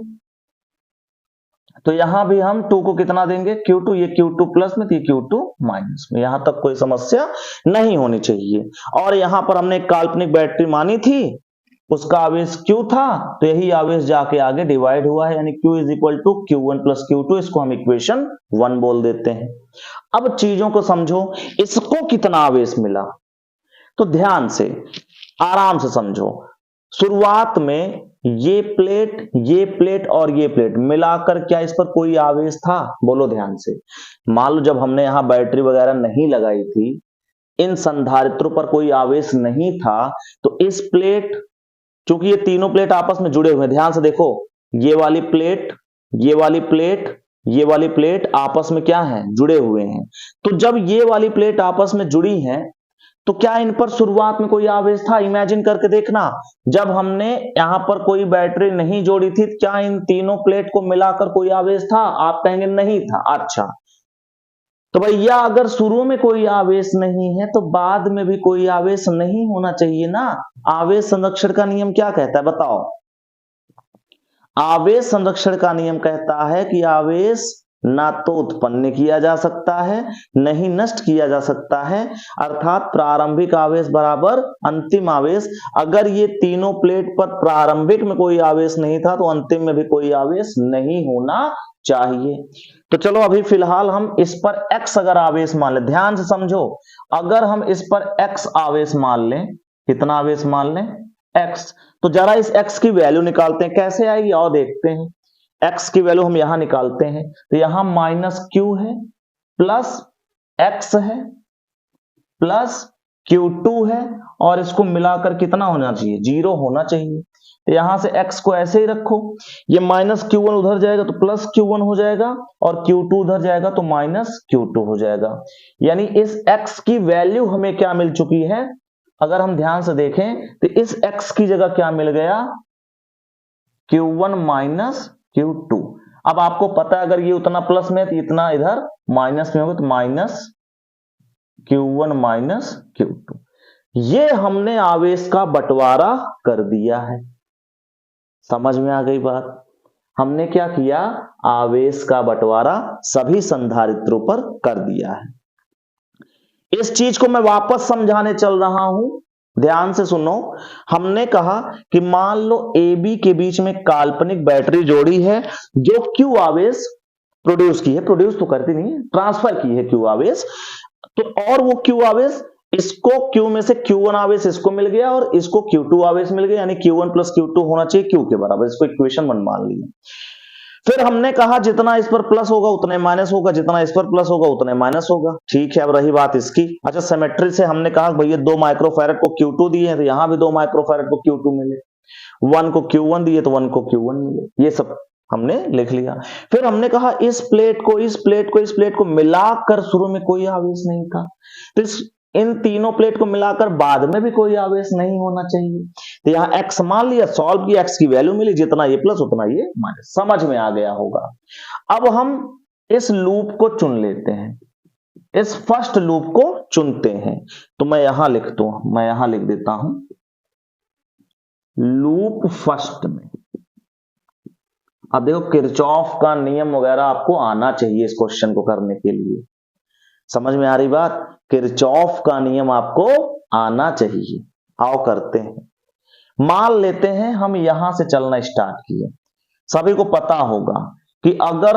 तो यहां भी हम 2 को कितना देंगे, Q2। ये Q2 प्लस में, तो ये Q2 माइनस में। यहां तक कोई समस्या नहीं होनी चाहिए। और यहां पर हमने काल्पनिक बैटरी मानी थी, उसका आवेश Q था, तो यही आवेश जाके आगे डिवाइड हुआ है, यानी Q is equal to Q1 plus Q2। इसको हम इक्वेशन 1 बोल देते हैं। अब चीजों को समझो, इसको कितना आवेश मिला, तो ध्यान से आराम से समझो। शुरुआत में ये प्लेट और ये प्लेट मिलाकर क्या इस पर कोई आवेश था, बोलो ध्यान से। मान लो जब हमने यहां बैटरी वगैरह नहीं लगाई थी, इन संधारित्रों पर कोई आवेश नहीं था, तो इस प्लेट, क्योंकि ये तीनों प्लेट आपस में जुड़े हुए हैं, ध्यान से देखो, ये वाली प्लेट, ये वाली प्लेट, ये वाली प्लेट आपस में क्या है, जुड़े हुए हैं। तो जब ये वाली प्लेट आपस में जुड़ी हैं, तो क्या इन पर शुरुआत में कोई आवेश था, इमेजिन करके देखना। जब हमने यहां पर कोई बैटरी नहीं जोड़ी थी, क्या इन तीनों प्लेट को मिलाकर कोई आवेश था, आप कहेंगे नहीं था। अच्छा, तो भैया अगर शुरू में कोई आवेश नहीं है तो बाद में भी कोई आवेश नहीं होना चाहिए ना। आवेश संरक्षण का नियम क्या कहता है, बताओ। आवेश संरक्षण का नियम कहता है कि आवेश ना तो उत्पन्न किया जा सकता है, नहीं नष्ट किया जा सकता है, अर्थात प्रारंभिक आवेश बराबर अंतिम आवेश। अगर ये तीनों प्लेट पर प्रारंभिक में कोई आवेश नहीं था तो अंतिम में भी कोई आवेश नहीं होना चाहिए। तो चलो अभी फिलहाल हम इस पर x अगर आवेश मान लें, ध्यान से समझो, अगर हम इस पर x आवेश मान लें, कितना आवेश मान लें, x, तो जरा इस x की वैल्यू निकालते हैं, कैसे आएगी और देखते हैं। x की वैल्यू हम यहां निकालते हैं, तो यहां माइनस Q है, प्लस x है, प्लस Q2 है, और इसको मिलाकर कितना होना चाहिए, 0 होना चाहिए। तो यहां से x को ऐसे ही रखो, ये माइनस Q1 उधर जाएगा तो प्लस Q1 हो जाएगा, और Q2 उधर जाएगा तो माइनस Q2 हो जाएगा। यानी इस x की वैल्यू हमें क्या मिल चुकी है, अगर हम ध्यान से देखें तो इस x की जगह क्या मिल गया, Q1 माइनस Q2। अब आपको पता है अगर ये उतना प्लस में है तो इतना इधर माइनस में होगा, तो माइनस Q1 माइनस Q2। ये हमने आवेश का बंटवारा कर दिया है। समझ में आ गई बात, हमने क्या किया, आवेश का बंटवारा सभी संधारित्रों पर कर दिया है। इस चीज को मैं वापस समझाने चल रहा हूं, ध्यान से सुनो। हमने कहा कि मान लो AB के बीच में काल्पनिक बैटरी जोड़ी है जो Q आवेश प्रोड्यूस की है, प्रोड्यूस तो करती नहीं है, ट्रांसफर की है Q आवेश। तो और वो Q आवेश, इसको Q में से Q1 आवेश इसको मिल गया और इसको Q2 आवेश मिल गया, यानी Q1 प्लस Q2 होना चाहिए Q के बराबर। इसको इक्वेशन 1 मान लिया। फिर हमने कहा जितना इस पर प्लस होगा उतने माइनस होगा, जितना इस पर प्लस होगा उतने माइनस होगा। ठीक है, अब रही बात इसकी। अच्छा, सिमेट्री से हमने कहा भैया 2 माइक्रोफैरड को Q2 दिए हैं तो यहां भी 2 माइक्रोफैरड को Q2 मिले, 1 को Q1 दिए तो 1 को Q1 मिले, ये सब हमने लिख लिया। फिर हमने कहा इस प्लेट को इस प्लेट को इस प्लेट को मिलाकर शुरू में कोई आवेश नहीं था, तो इन तीनों प्लेट को मिलाकर बाद में भी कोई आवेश नहीं होना चाहिए। तो यहां x मान लिया, सॉल्व किया, x की वैल्यू मिली, जितना ये प्लस उतना ये माइनस। समझ में आ गया होगा। अब हम इस लूप को चुन लेते हैं, इस फर्स्ट लूप को चुनते हैं। तो मैं यहां लिख देता हूं लूप फर्स्ट में। अब देखो किरचॉफ का नियम वगैरह आपको आना चाहिए इस क्वेश्चन को करने के लिए। समझ में आ रही बात, किरचॉफ का नियम आपको आना चाहिए। आओ करते हैं। मान लेते हैं हम यहां से चलना स्टार्ट किए। सभी को पता होगा कि अगर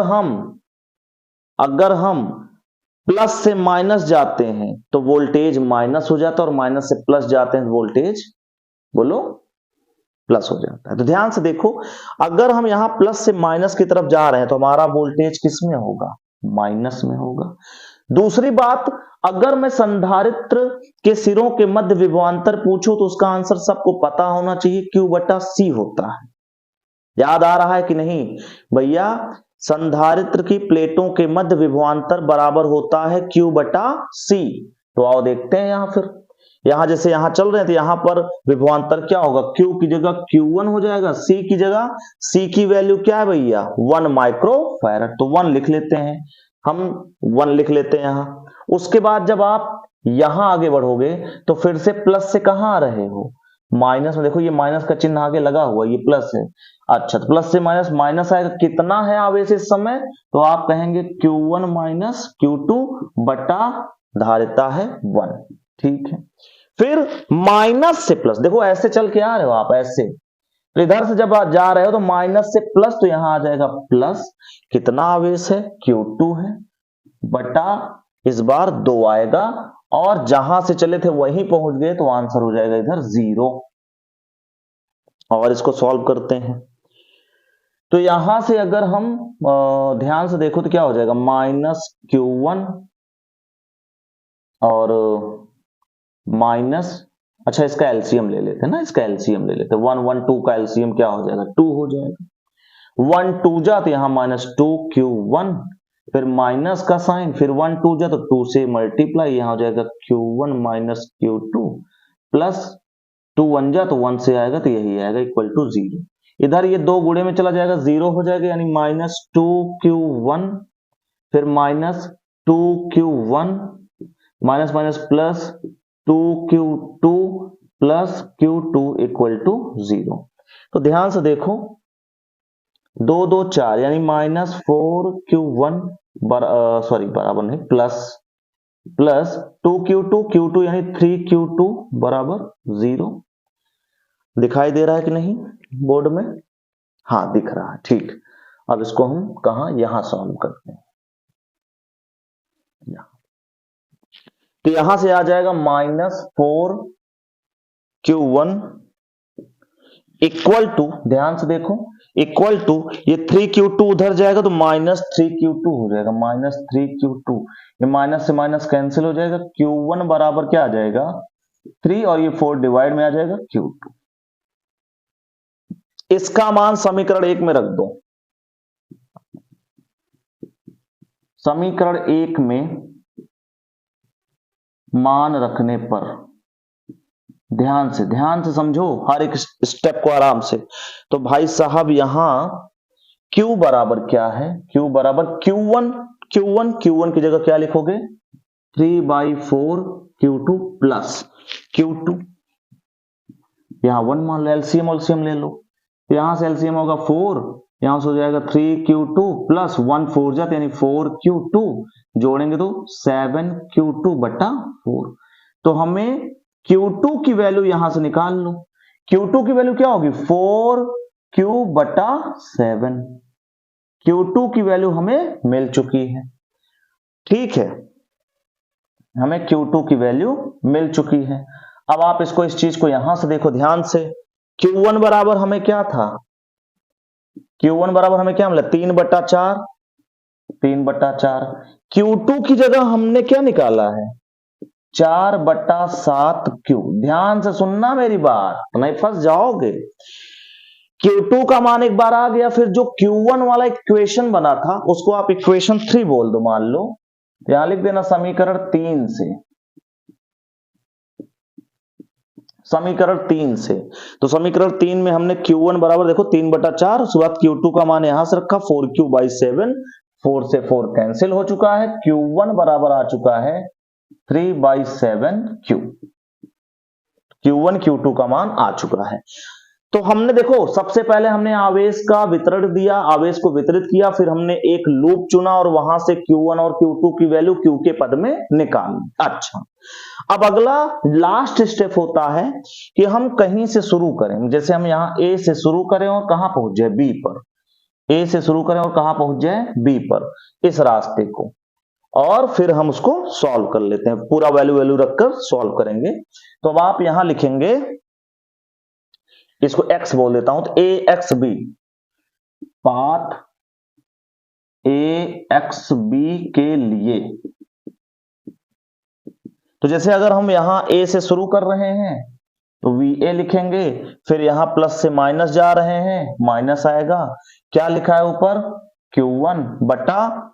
हम प्लस से माइनस जाते हैं तो वोल्टेज माइनस हो जाता है, और माइनस से प्लस जाते हैं तो वोल्टेज, बोलो, प्लस हो जाता है। तो ध्यान से देखो, अगर हम यहां प्लस से माइनस की तरफ जा रहे हैं तो हमारा वोल्टेज किस में होगा? माइनस में होगा। दूसरी बात, अगर मैं संधारित्र के सिरों के मध्य विभवांतर पूछूं तो उसका आंसर सबको पता होना चाहिए, Q बटा C होता है। याद आ रहा है कि नहीं भैया? संधारित्र की प्लेटों के मध्य विभवांतर बराबर होता है Q बटा C। तो आओ देखते हैं यहां फिर, यहां जैसे यहां चल रहे हैं तो यहां पर विभवांतर क्या होगा? Q की जगह Q1 हो जाएगा, C की जगह, C की वैल्यू क्या है भैया? 1 माइक्रोफैरड। तो 1 लिख लेते हैं हम, 1 लिख लेते हैं यहां। उसके बाद जब आप यहां आगे बढ़ोगे तो फिर से प्लस से कहां आ रहे हो? माइनस में। देखो ये माइनस का चिन्ह आगे लगा हुआ, ये प्लस है। अच्छा, तो प्लस से माइनस, माइनस आएगा, कितना है आवेश इस समय? तो आप कहेंगे Q1 माइनस Q2 बटा धारिता है 1। ठीक है, फिर माइनस से प्लस, देखो ऐसे चल के आ रहे हो आप, ऐसे तो इधर से जब आप जा रहे हो तो माइनस से प्लस, तो यहां आ जाएगा प्लस, कितना आवेश है? Q2 है, बटा इस बार 2 आएगा, और जहां से चले थे वहीं पहुंच गए तो आंसर हो जाएगा इधर 0। और इसको सॉल्व करते हैं तो यहां से अगर हम ध्यान से देखो तो क्या हो जाएगा? माइनस Q1 और माइनस, अच्छा इसका एलसीएम ले लेते हैं ना, इसका एलसीएम ले लेते हैं। 1 1 2 का एलसीएम क्या हो जाएगा? 2 हो जाएगा। 1 2 जा तो यहां माइनस 2 Q1, फिर माइनस का साइन, फिर 1 2 जा तो 2 से मल्टीप्लाई, यहां हो जाएगा Q1 माइनस Q2 प्लस 2 1 जा तो 1 से आएगा तो यही आएगा इक्वल टू 0। इधर ये 2 गुणे में चला जाएगा, 0 हो जाएगा, यानी माइनस 2Q1, फिर minus 2Q1 minus minus plus 2Q2 plus Q2 equal to 0। तो ध्यान से देखो, 2 2 4 यानी माइनस 4Q1 सॉरी बराबर नहीं, प्लस 2Q2 यानी 3Q2 बराबर 0। दिखाई दे रहा है कि नहीं बोर्ड में? हाँ दिख रहा है, ठीक। अब इसको हम कहां? यहां सॉल्व करते हैं। यहां तो यहां से आ जाएगा माइनस 4Q1 इक्वल टू, ध्यान से देखो, इक्वल टू ये 3Q2 उधर जाएगा तो माइनस 3Q2 हो जाएगा, माइनस 3Q2, ये माइनस से माइनस कैंसिल हो जाएगा। Q1 बराबर क्या आ जाएगा? 3, और ये 4 डिवाइड में आ जाएगा Q2। इसका मान समीकरण 1 में रख दो। समीकरण 1 में मान रखने पर, ध्यान से समझो हर एक स्टेप को आराम से। तो भाई साहब यहां Q बराबर क्या है? Q बराबर Q1 की जगह क्या लिखोगे? 3/4 Q2 प्लस Q2, यहां 1 मान लो, एलसीएम ले लो, तो यहां से एलसीएम होगा 4, यहां से हो जाएगा 3Q2 प्लस 1 4 जाते यानी 4Q2, जोड़ेंगे तो 7Q2 बटा 4। तो हमें Q2 की वैल्यू यहां से निकाल लो। Q2 की वैल्यू क्या होगी? 4Q बटा 7। Q2 की वैल्यू हमें मिल चुकी है, ठीक है, हमें Q2 की वैल्यू मिल चुकी है। अब आप इसको, इस चीज को यहां से देखो ध्यान से। Q1 बराबर हमें क्या था? Q1 बराबर हमें क्या मिला? 3/4, 3/4। Q2 की जगह हमने क्या निकाला है? 4/7Q। ध्यान से सुनना मेरी बात, नहीं फंस जाओगे। Q2 का मान एक बार आ गया, फिर जो Q1 वाला इक्वेशन बना था उसको आप इक्वेशन 3 बोल दो, मान लो, यहां लिख देना समीकरण 3 से, समीकरण 3 से। तो समीकरण 3 में हमने Q1 बराबर देखो 3/4, उसके बाद Q2 का मान यहां से रखा 4Q/7, 4 से 4 कैंसिल हो चुका है, Q1 बराबर आ चुका है 3/7Q। Q1 Q2 का मान आ चुका है। तो हमने देखो, सबसे पहले हमने आवेश का वितरण दिया, आवेश को वितरित किया, फिर हमने एक लूप चुना और वहां से Q1 और Q2 की वैल्यू Q के पद में निकाली। अच्छा, अब अगला लास्ट स्टेप होता है कि हम कहीं से शुरू करें, जैसे हम यहां A से शुरू करें और कहां पहुंच जाए? B पर। A से शुरू करें और कहां पहुंच जाए? B पर, इस रास्ते को, और फिर हम उसको सॉल्व कर लेते हैं, पूरा वैल्यू रखकर सॉल्व करेंगे। तो अब आप यहां लिखेंगे इसको x बोल देता हूं, तो A X B, path A X B के लिए, तो जैसे अगर हम यहां ए से शुरू कर रहे हैं तो वी ए लिखेंगे, फिर यहां प्लस से माइनस जा रहे हैं, माइनस आएगा, क्या लिखा है ऊपर, Q1 बटा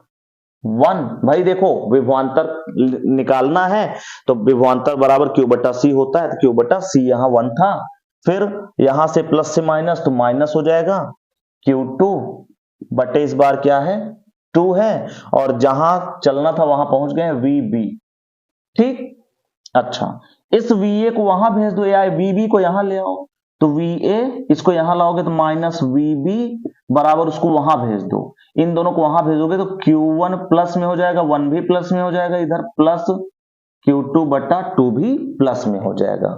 1। भाई देखो विभवांतर निकालना है तो विभवांतर बराबर Q बटा C होता है, तो Q बटा C यहां 1 था, फिर यहां से प्लस से माइनस तो माइनस हो जाएगा, Q2 बटे इस बार क्या है 2 है, और जहां चलना था वहां पहुंच गए VB। ठीक, अच्छा इस VA को वहां भेज दो या VB को यहां ले आओ, तो VA इसको यहां लाओगे तो माइनस VB बराबर उसको वहां भेज दो, इन दोनों को वहां भेजोगे तो Q1 प्लस में हो जाएगा, 1 भी प्लस में हो जाएगा, इधर प्लस Q2 बटा 2 भी प्लस में हो जाएगा।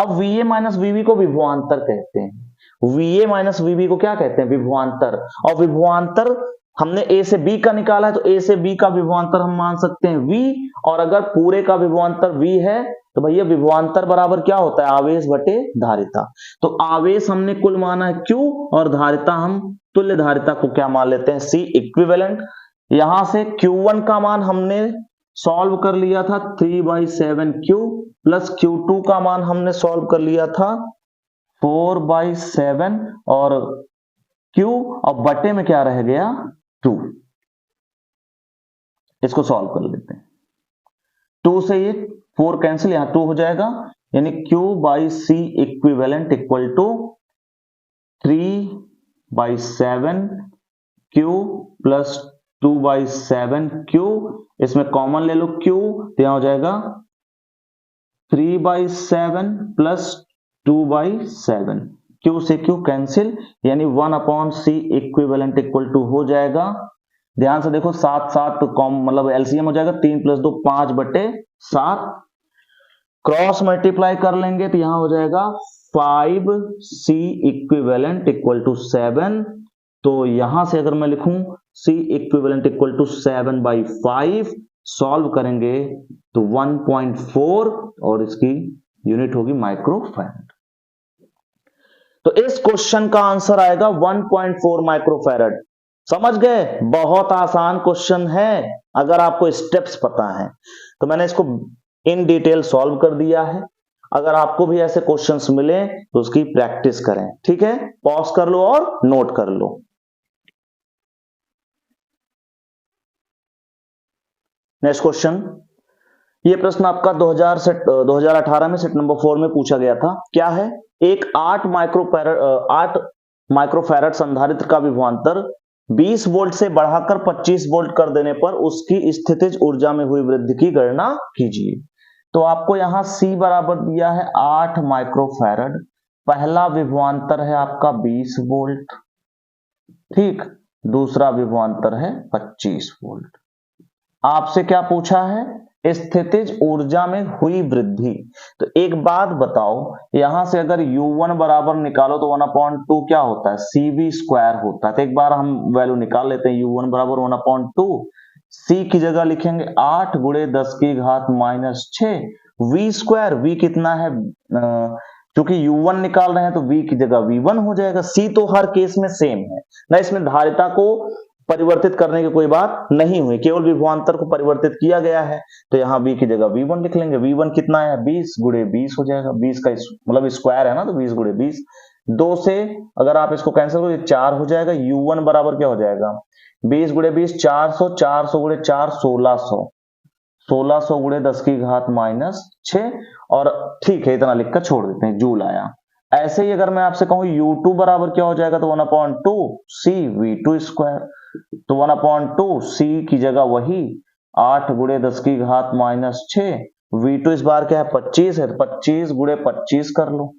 अब VA माइनस VB को विभवांतर कहते हैं, VA माइनस VB को क्या कहते हैं, विभवांतर। और विभवांतर हमने A से B का निकाला है, तो A से B का विभवांतर हम मान सकते हैं V, और अगर पूरे का विभवांतर V है तो भैया विभवांतर बराबर क्या होता है, आवेश बटे धारिता। तो आवेश हमने कुल माना है Q, और धारिता हम तुल्य धारिता को क्या मान लेते हैं, C इक्विवेलेंट। यहां से Q1 का मान हमने सॉल्व कर लिया था 3/7Q, प्लस Q2 का मान हमने सॉल्व कर लिया था 4/7, और Q और बटे में क्या रह गया 2। इसको सॉल्व कर लेते हैं, 2 से ये 4 कैंसिल, यहां 2 हो जाएगा, यानी Q by C equivalent equal to 3/7Q plus 2/7Q, इसमें कॉमन ले लो Q, तो यहां हो जाएगा 3/7 प्लस 2/7, Q से Q कैंसिल, यानी 1/C इक्विवेलेंट इक्वल टू हो जाएगा, ध्यान से देखो 7 7 तो कॉम मतलब एलसीएम हो जाएगा, 3 + 2 5/7, क्रॉस मल्टीप्लाई कर लेंगे तो यहां हो जाएगा 5C इक्विवेलेंट इक्वल टू 7, तो यहां से अगर मैं लिखूं C equivalent equal to 7/5, solve करेंगे तो 1.4, और इसकी यूनिट होगी माइक्रोफैरड। तो इस क्वेश्चन का आंसर आएगा 1.4 माइक्रोफैरड। समझ गए, बहुत आसान क्वेश्चन है अगर आपको स्टेप्स पता है। तो मैंने इसको इन डिटेल सॉल्व कर दिया है, अगर आपको भी ऐसे क्वेश्चंस मिले तो उसकी प्रैक्टिस करें, ठीक है, पॉज कर लो और नोट कर लो। नेक्स्ट क्वेश्चन, ये प्रश्न आपका 2018 में सेट नंबर 4 में पूछा गया था। क्या है, एक 8 माइक्रोफैरड संधारित्र का विभवांतर 20 वोल्ट से बढ़ाकर 25 वोल्ट कर देने पर उसकी स्थितिज ऊर्जा में हुई वृद्धि की गणना कीजिए। तो आपको यहां C बराबर दिया है 8 माइक्रोफैरड, पहला विभवांतर है आपका 20 वोल्ट, ठीक, दूसरा विभवांतर है 25 वोल्ट। आपसे क्या पूछा है, स्थितिज ऊर्जा में हुई वृद्धि। तो एक बात बताओ, यहां से अगर U1 बराबर निकालो तो 1/2 क्या होता है, CV स्क्वायर होता है। तो एक बार हम वैल्यू निकाल लेते हैं, U1 बराबर 1/2, C की जगह लिखेंगे 8 × 10⁻⁻6 V स्क्वायर, V कितना है, क्योंकि U1 निकाल रहे हैं तो V की जगह V1 हो जाएगा। C तो हर केस में सेम है ना, इसमें धारिता को परिवर्तित करने की कोई बात नहीं हुई, केवल विभवांतर को परिवर्तित किया गया है, तो यहां V की जगह V1 लिख लेंगे। V1 कितना है, 20 × 20 हो जाएगा, 20 का मतलब स्क्वायर है ना, तो 20 × 20, 2 से अगर आप इसको कैंसिल करो 4 हो जाएगा। U1 बराबर क्या हो जाएगा, 20 × 20 400, 400 × 4 1600, 1600 × 10⁻⁻6, और ठीक है इतना लिखकर छोड़ देते हैं, जूल आया। ऐसे ही अगर मैं आपसे कहूं U2 बराबर क्या हो जाएगा, तो 1/2 C V2 स्क्वायर, तो 1/2 C की जगह वही 8 × 10⁻⁻6, V2 इस बार क्या है 25 है, तो 25 × 25 कर लो,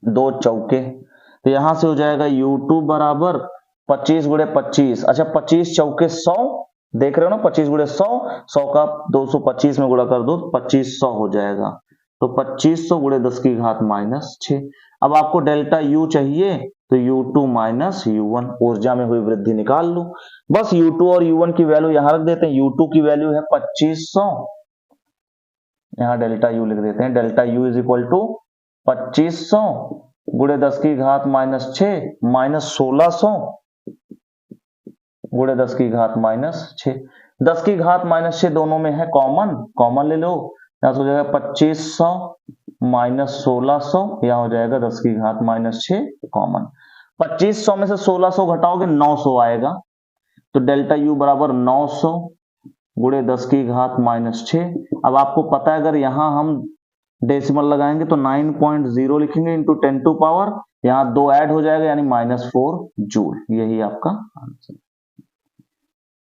2 चौके, तो यहां से हो जाएगा U2 बराबर 25 × 25, अच्छा 25 चौके 100, देख रहे हो ना, 25 × 100, 100 का 225 में गुणा कर दो 2500 हो जाएगा, तो 2500 × 10⁻⁻6। अब आपको डेल्टा U चाहिए, तो U2 - U1 ऊर्जा में हुई वृद्धि निकाल लो। बस U2 और U1 की वैल्यू यहां रख देते हैं, U2 की वैल्यू है 2500, यहां डेल्टा U लिख देते हैं, डेल्टा U = 2500 गुणे 10 की घात माइनस 6 माइनस 1600 गुणे 10 की घात माइनस 6। 10 की घात माइनस 6 दोनों में है कॉमन, कॉमन ले लो, यहां से हो जाएगा 2500 माइनस 1600, यहां हो जाएगा 10 की घात माइनस 6 कॉमन। 2500 में से 1600 घटाओगे 900 आएगा, तो डेल्टा यू बराबर 900 गुणे 10 की घात माइनस 6। अब आपको पता है अगर यहां हम डेसिमल लगाएंगे तो 9.0 लिखेंगे इंटू 10 टू पावर, यहां 2 ऐड हो जाएगा यानी -4 जूल। यही आपका आंसर,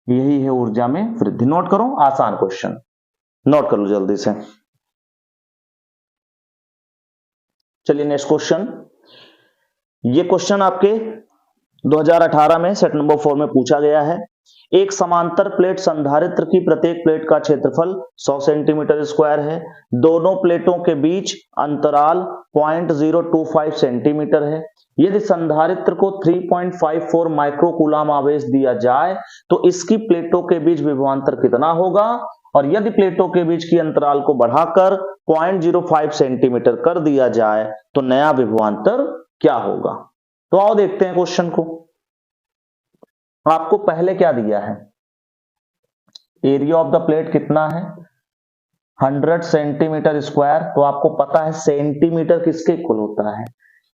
यही है ऊर्जा में वृद्धि। नोट करो, आसान क्वेश्चन, नोट कर लो जल्दी से। चलिए नेक्स्ट क्वेश्चन। ये क्वेश्चन आपके 2018 में सेट नंबर 4 में पूछा गया है। एक समांतर प्लेट संधारित्र की प्रत्येक प्लेट का क्षेत्रफल 100 सेंटीमीटर स्क्वायर है। दोनों प्लेटों के बीच अंतराल 0.025 सेंटीमीटर है। यदि संधारित्र को 3.54 माइक्रो कूलाम आवेश दिया जाए तो इसकी प्लेटों के बीच विभवांतर कितना होगा, और यदि प्लेटों के बीच की अंतराल को बढ़ाकर 0.05 सेंटीमीटर कर दिया जाए तो नया विभवांतर क्या होगा। तो आओ देखते हैं क्वेश्चन को। आपको पहले क्या दिया है, एरिया ऑफ द प्लेट कितना है 100 सेंटीमीटर स्क्वायर, तो आपको पता है सेंटीमीटर किसके इक्वल होता है,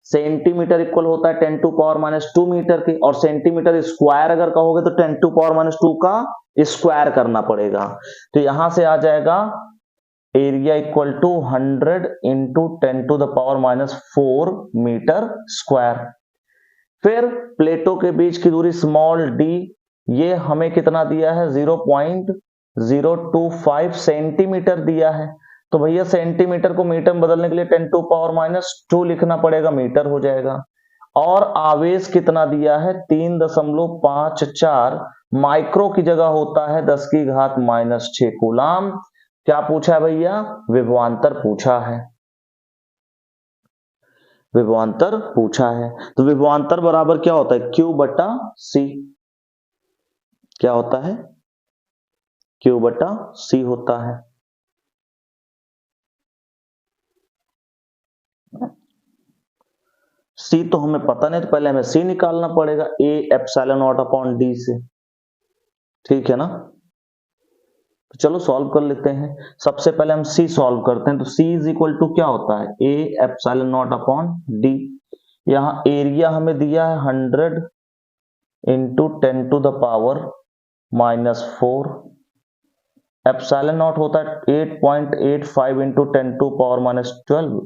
सेंटीमीटर इक्वल होता है 10 टू पावर माइनस 2 मीटर के, और सेंटीमीटर स्क्वायर अगर कहोगे तो 10 टू पावर माइनस 2 का स्क्वायर करना पड़ेगा। तो यहां से आ जाएगा area equal to 100 into 10 to the power minus 4 metre square. फिर प्लेटों के बीच की दूरी स्मॉल डी, ये हमें कितना दिया है 0.025 सेंटीमीटर दिया है, तो भैया सेंटीमीटर को मीटर में बदलने के लिए 10 टू पावर माइनस 2 लिखना पड़ेगा, मीटर हो जाएगा। और आवेश कितना दिया है 3.54 माइक्रो की जगह होता है 10 की घात माइनस 6 कूलाम। क्या पूछा है भैया, विभवांतर पूछा है, विभवांतर पूछा है। तो विभवांतर बराबर क्या होता है Q बटा C, क्या होता है Q बटा C होता है। C तो हमें पता नहीं, तो पहले हमें C निकालना पड़ेगा, A epsilon not upon D से, ठीक है ना। तो चलो सॉल्व कर लेते हैं। सबसे पहले हम C सॉल्व करते हैं, तो C इज इक्वल टू क्या होता है A epsilon not upon D। यहां एरिया हमें दिया है 100 into 10 to the power minus 4, epsilon not होता है 8.85 into 10 to power minus 12,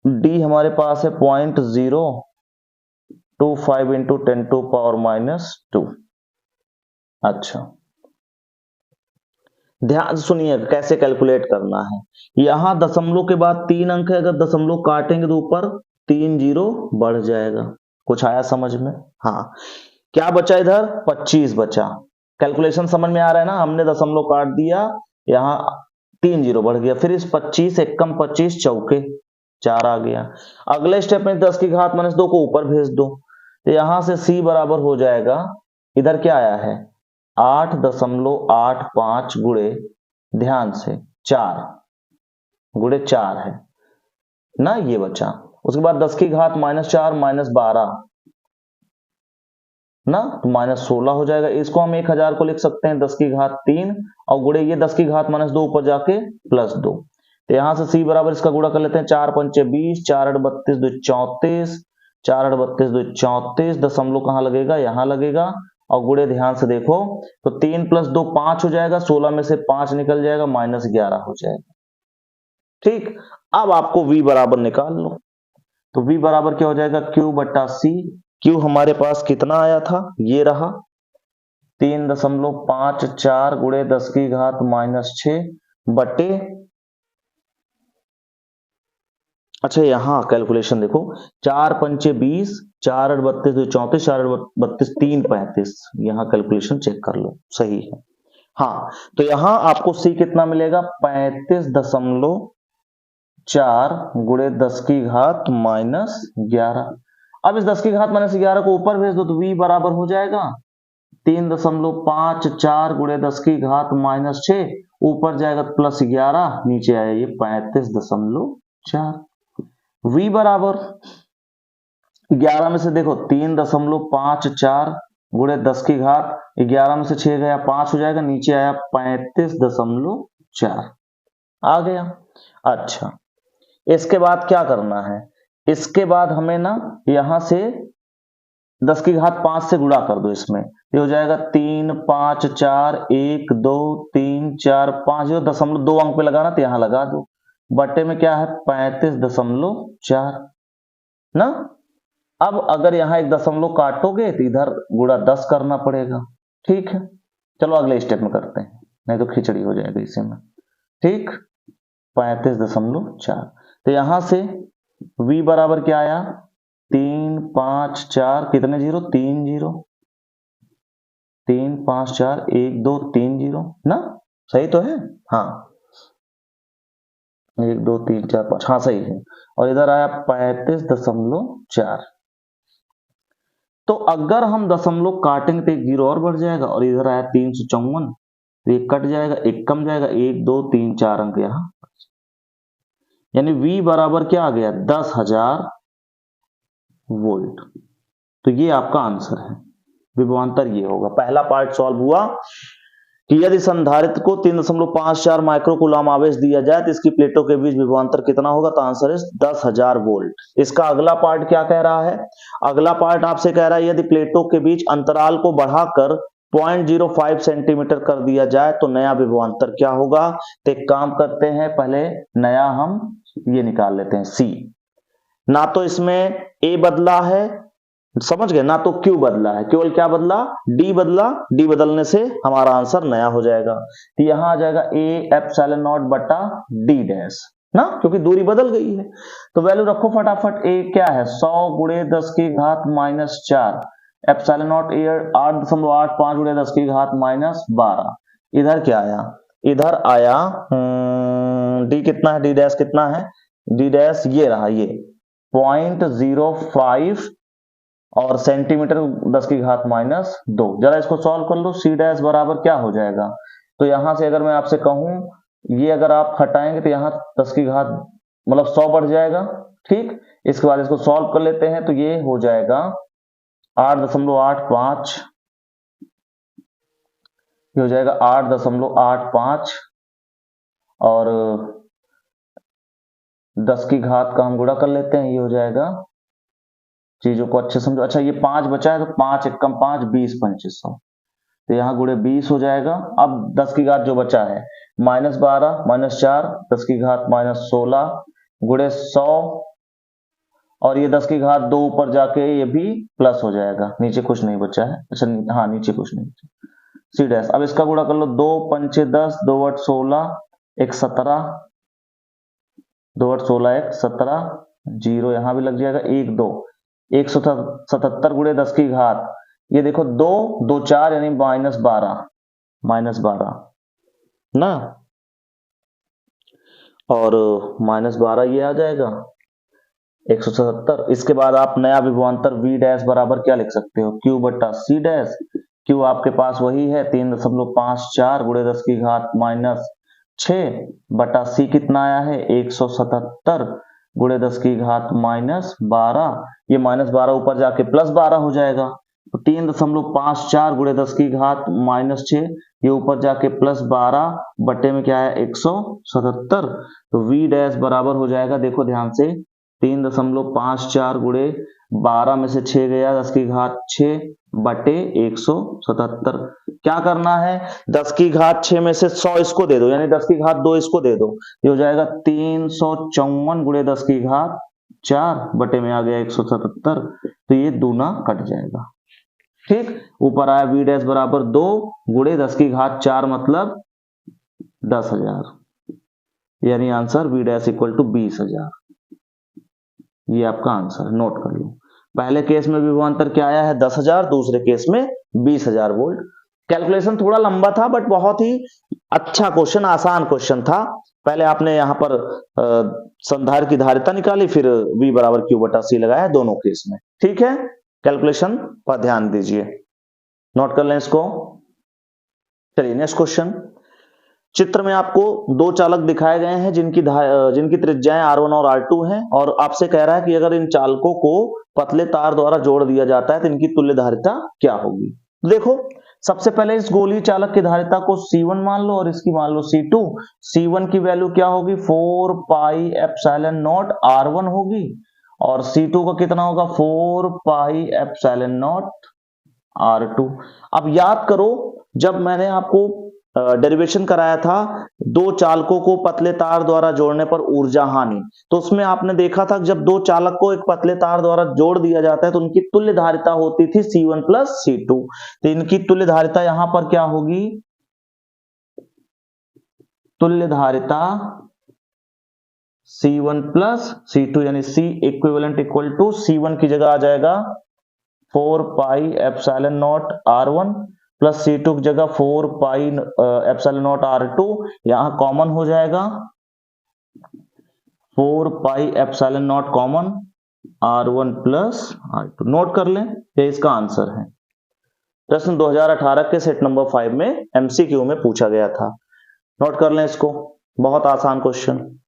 D हमारे पास है 0.025 इंटू 10 टू पावर माइनस 2। अच्छा ध्यान सुनिए कैसे कैलकुलेट करना है। यहां दशमलव के बाद 3 अंक है, अगर दशमलव काटेंगे तो ऊपर 3 जीरो बढ़ जाएगा। कुछ आया समझ में? हाँ, क्या बचा इधर 25 बचा। कैलकुलेशन समझ में आ रहा है ना, हमने दशमलव काट दिया, यहां 3 जीरो बढ़ गया, फिर इस 25 एकम 25 चौके 4 आ गया। अगले स्टेप में 10 की घात माइनस 2 को ऊपर भेज दो, तो यहां से C बराबर हो जाएगा, इधर क्या आया है 8.85 गुणे, ध्यान से 4 गुणे 4 है ना, ये बचा। उसके बाद 10 की घात माइनस 4 माइनस 12 ना, तो माइनस 16 हो जाएगा। इसको हम 1000 को लिख सकते हैं 10 की घात 3 और गुणे ये 10 की घात माइनस 2 ऊपर जाके प्लस 2, तो यहां से C बराबर इसका गुणा कर लेते हैं, 4 पंचे 20, 4 8 32 2 34, 4 8 32 2 34, दशमलव कहां लगेगा, यहां लगेगा, और गुणे ध्यान से देखो तो 3 प्लस 2 5 हो जाएगा, 16 में से 5 निकल जाएगा, माइनस 11 हो जाएगा। ठीक, अब आपको V बराबर निकाल लो, तो V बराबर क्या हो जाएगा Q बटा C। Q हमारे पास कितना आया था, ये रहा 3.54 गुणे 10 की घात माइनस 6 बटे, अच्छा यहां कैलकुलेशन देखो, 4 पंचे 20, 4 8 32 2 34, 4 8 32 3 35, यहां कैलकुलेशन चेक कर लो सही है। हाँ, तो यहां आपको C कितना मिलेगा 35.4 गुणे 10 की घात माइनस 11। अब इस 10 की घात माइनस 11 को ऊपर भेज दो तो V बराबर हो जाएगा 3.54 गुणे 10 की घात माइनस 6, ऊपर जाएगा प्लस 11, नीचे आया ये 35.4। v बराबर 11 में से देखो 3.54 गुणे 10 की घात 11 में से 6 गया 5 हो जाएगा, नीचे आया 35.4 आ गया। अच्छा, इसके बाद क्या करना है, इसके बाद हमें ना यहां से 10 की घात 5 से गुणा कर दो, इसमें ये हो जाएगा 3 5 4 1 2 3 4 5, जो 0.2 अंक पे लगाना तो यहां लगा दो, बटे में क्या है 35.4 ना। अब अगर यहां एक दशमलव काटोगे तो इधर गुणा 10 करना पड़ेगा, ठीक है। चलो अगले स्टेप में करते हैं, नहीं तो खिचड़ी हो जाएगी इसी में, ठीक। 35.4, तो यहां से v बराबर क्या आया 3 5 4 कितने जीरो 3 जीरो 3 5 4 1 2 3 जीरो ना, सही तो है, हाँ 1 2 3 4 5, हाँ सही है। और इधर आया 35.4। तो अगर हम दशमलव काटेंगे तो एक जीरो और बढ़ जाएगा, और इधर आया 354, तो ये कट जाएगा, एक कम जाएगा, 1 2 3 4 अंक यहां, यानी v बराबर क्या आ गया 10,000 वोल्ट। तो ये आपका आंसर है, विभवांतर ये होगा। पहला पार्ट सॉल्व हुआ कि यदि संधारित्र को 3.54 माइक्रोकूलम आवेश दिया जाए तो इसकी प्लेटों के बीच विभवांतर कितना होगा, तो आंसर है 10,000 वोल्ट। इसका अगला पार्ट क्या कह रहा है, अगला पार्ट आपसे कह रहा है यदि प्लेटों के बीच अंतराल को बढ़ाकर 0.05 सेंटीमीटर कर दिया जाए तो नया विभवांतर क्या होगा। तो एक काम करते हैं, पहले नया हम ये निकाल लेते हैं सी। ना तो इसमें ए बदला है, समझ गए, ना तो क्यू बदला है, केवल क्या बदला डी बदला, डी बदलने से हमारा आंसर नया हो जाएगा। तो यहां आ जाएगा ए एप्सिलॉन नॉट बटा डी डैश ना, क्योंकि दूरी बदल गई है। तो वैल्यू रखो फटाफट, ए क्या है 100 गुणे 10 की घात -4, एप्सिलॉन नॉट ए 8.85 गुणे 10 की घात -12। इधर क्या आया, इधर आया डी कितना है, डी डैश कितना है, डी डैश ये रहा, ये 0.05 और सेंटीमीटर 10 की घात -2। जरा इसको सॉल्व कर लो, सी डैश बराबर क्या हो जाएगा। तो यहां से अगर मैं आपसे कहूं, ये अगर आप हटाएंगे तो यहां 10 की घात मतलब 100 बढ़ जाएगा, ठीक। इसके बाद इसको सॉल्व कर लेते हैं, तो ये हो जाएगा 8.85, ये हो जाएगा 8.85 और 10 की घात का हम गुणा कर लेते हैं, ये हो जाएगा, चीजों को अच्छे समझो। अच्छा, ये 5 बचा है, तो 5 एकम 5 20 2500, तो यहाँ गुणे 20 हो जाएगा। अब 10 की घात जो बचा है -12 -4 10 की घात -16 गुणे 100, और ये 10 की घात 2 ऊपर जाके ये भी प्लस हो जाएगा, नीचे कुछ नहीं बचा है। अच्छा हाँ, नीचे कुछ नहीं बचा, सी डैश। अब इसका गुणा कर लो, 2 पंचे 10 2 8 16 1 17, 2 8 16 1 17, जीरो यहां भी लग जाएगा, 1 2 177 गुणे 10 की घात, ये देखो 2 2 4 यानी -12 ना, और -12 ये आ जाएगा 177। इसके बाद आप नया विभवांतर v डैश बराबर क्या लिख सकते हो, q बटा c डैश। q आपके पास वही है 3.54 गुणे 10 की घात -6 बटा c कितना आया है 177 गुणे 10 की घात -12, ये -12 ऊपर जाके +12 हो जाएगा, तो 3.54 गुणे 10 की घात -6, ये ऊपर जाके +12 बटे में क्या है 177। तो v डैश बराबर हो जाएगा, देखो ध्यान से, 3.54 गुणे 12 में से 6 गया 10 की घात 6 बटे 177। क्या करना है, 10 की घात 6 में से 100 इसको दे दो, यानी 10 की घात 2 इसको दे दो, ये हो जाएगा 354 गुणे 10 की घात 4 बटे में आ गया 177, तो ये दूना कट जाएगा, ठीक। ऊपर आया v डैश बराबर 2 गुणे 10 की घात 4 मतलब 10,000, यानी answer v dash equal to 20,000। ये आपका आंसर, नोट कर लो। पहले केस में विभवांतर क्या आया है 10,000, दूसरे केस में 20,000 वोल्ट। कैलकुलेशन थोड़ा लंबा था बट बहुत ही अच्छा क्वेश्चन, आसान क्वेश्चन था। पहले आपने यहां पर संधारित्र की धारिता निकाली, फिर v बराबर q बटा c लगाया दोनों केस में, ठीक है। कैलकुलेशन पर ध्यान दीजिए, नोट कर लें इसको। चलिए नेक्स्ट क्वेश्चन, चित्र में आपको दो चालक दिखाए गए हैं जिनकी त्रिज्याएं R1 और R2 हैं, और आपसे कह रहा है कि अगर इन चालकों को पतले तार द्वारा जोड़ दिया जाता है तो इनकी तुल्य धारिता क्या होगी। देखो, सबसे पहले इस गोलीय चालक की धारिता को C1 मान लो और इसकी मान लो C2। C1 की वैल्यू क्या होगी, 4 पाई एप्सिलॉन नॉट R1 होगी, और C2 का कितना होगा, 4 पाई एप्सिलॉन नॉट R2। अब याद करो, जब मैंने आपको डेरिवेशन कराया था दो चालकों को पतले तार द्वारा जोड़ने पर ऊर्जा हानि, तो उसमें आपने देखा था जब दो चालक को एक पतले तार द्वारा जोड़ दिया जाता है तो उनकी तुल्य धारिता होती थी C1 प्लस C2। तो इनकी तुल्य धारिता यहां पर क्या होगी, तुल्य धारिता C1 प्लस C2, यानी C equivalent equal to C1 की जगह आ जाएगा 4 pi epsilon not R1 plus C2 की जगह 4 पाई एप्सिलॉन नॉट R2, यहां कॉमन हो जाएगा 4 pi epsilon not common R1 plus R2। Note कर लें, ये इसका आंसर है। प्रश्न 2018 के सेट नंबर 5 में MCQ में पूछा गया था। नोट कर लें इसको, बहुत आसान क्वेश्चन।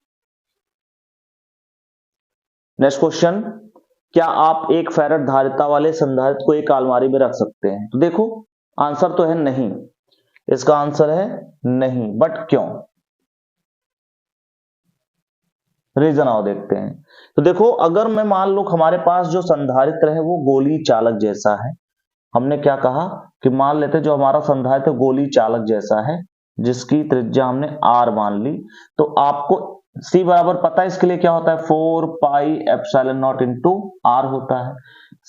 नेक्स्ट क्वेश्चन, क्या आप एक फैराड धारिता वाले संधारित्र को एक अलमारी में रख सकते हैं? तो देखो, आंसर तो है नहीं, इसका आंसर है नहीं, बट क्यों, रीजन आओ देखते हैं। तो देखो, अगर मैं मान लो हमारे पास जो संधारित्र है वो गोलीय चालक जैसा है, हमने क्या कहा कि मान लेते जो हमारा संधारित्र गोलीय चालक जैसा है जिसकी त्रिज्या हमने R मान ली, तो आपको C बराबर पता है इसके लिए क्या होता है, 4 pi epsilon nought into R होता है।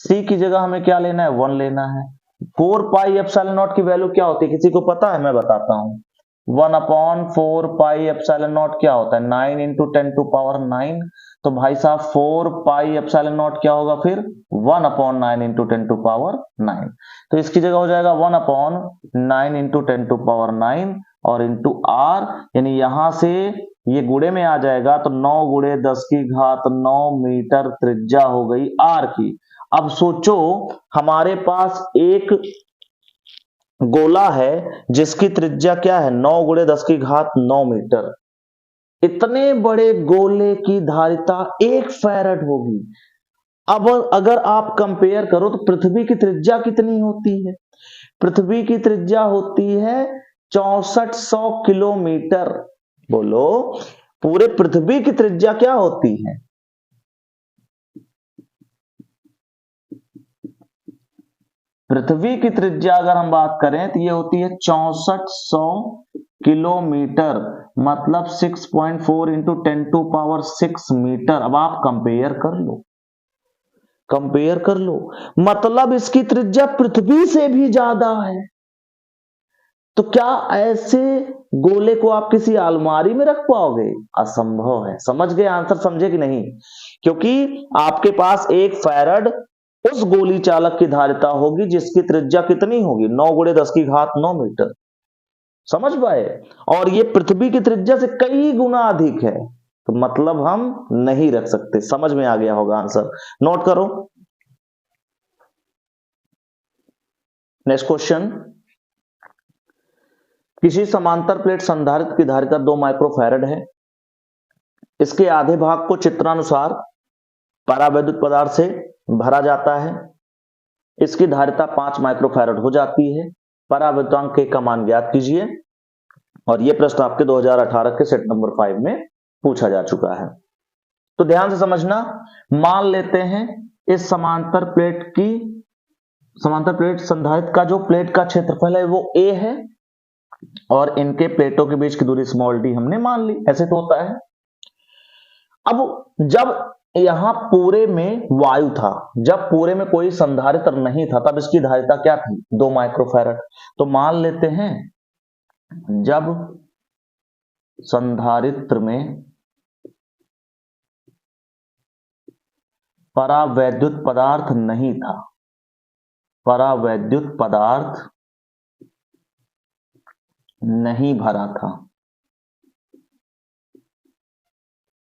C की जगह हमें क्या लेना है, 1 लेना है। 4 पाई एप्सिलॉन नॉट की वैल्यू क्या होती है, किसी को पता है, मैं बताता हूं। 1/4 पाई एप्सिलॉन नॉट क्या होता है, 9 इंटू 10 टू पावर 9। तो भाई साहब 4 पाई एप्सिलॉन नॉट क्या होगा फिर, 1/9 इंटू 10 टू पावर 9। तो इसकी जगह हो जाएगा 1/9 इंटू 10 टू पावर 9 और इंटू R, यानी यहां से ये गुणे में आ जाएगा तो 9 गुणे 10 की घात 9 मीटर त्रिज्या हो गई R की। अब सोचो, हमारे पास एक गोला है जिसकी त्रिज्या क्या है, 9 गुणे 10 की घात 9 मीटर। इतने बड़े गोले की धारिता 1 फैराड होगी। अब अगर आप कंपेयर करो तो पृथ्वी की त्रिज्या कितनी होती है, पृथ्वी की त्रिज्या होती है 6400 किलोमीटर। बोलो, पूरे पृथ्वी की त्रिज्या क्या होती है, पृथ्वी की त्रिज्या अगर हम बात करें तो ये होती है 6400 किलोमीटर, मतलब 6.4 इंटू 10 टू पावर 6 मीटर। अब आप कंपेयर कर लो, कंपेयर कर लो, मतलब इसकी त्रिज्या पृथ्वी से भी ज्यादा है। तो क्या ऐसे गोले को आप किसी अलमारी में रख पाओगे, असंभव है। समझ गए आंसर, समझे कि नहीं, क्योंकि आपके पास एक फैराड उस गोली चालक की धारिता होगी जिसकी त्रिज्या कितनी होगी, 9 गुणे 10 की घात 9 मीटर। समझ पाए, और ये पृथ्वी की त्रिज्या से कई गुना अधिक है, तो मतलब हम नहीं रख सकते। समझ में आ गया होगा आंसर, नोट करो। नेक्स्ट क्वेश्चन, किसी समांतर प्लेट संधारित्र की धारिता 2 माइक्रोफैराड है, इसके आधे भाग को चित्रानुसार परावैद्युत पदार्थ से भरा जाता है, इसकी धारिता 5 माइक्रोफैराड हो जाती है, परावैद्युतांक K का मान ज्ञात कीजिए। और यह प्रश्न आपके 2018 के सेट नंबर 5 में पूछा जा चुका है। तो ध्यान से समझना, मान लेते हैं इस समांतर प्लेट संधारित्र का जो प्लेट का क्षेत्रफल है वो A है और इनके प्लेटों के बीच की दूरी स्मॉल d हमने मान ली, ऐसे तो होता है। अब जब यहां पूरे में वायु था, जब पूरे में कोई संधारित्र नहीं था, तब इसकी धारिता क्या थी, 2 माइक्रोफैराड। तो मान लेते हैं जब संधारित्र में परावैद्युत पदार्थ नहीं था, परावैद्युत पदार्थ नहीं भरा था,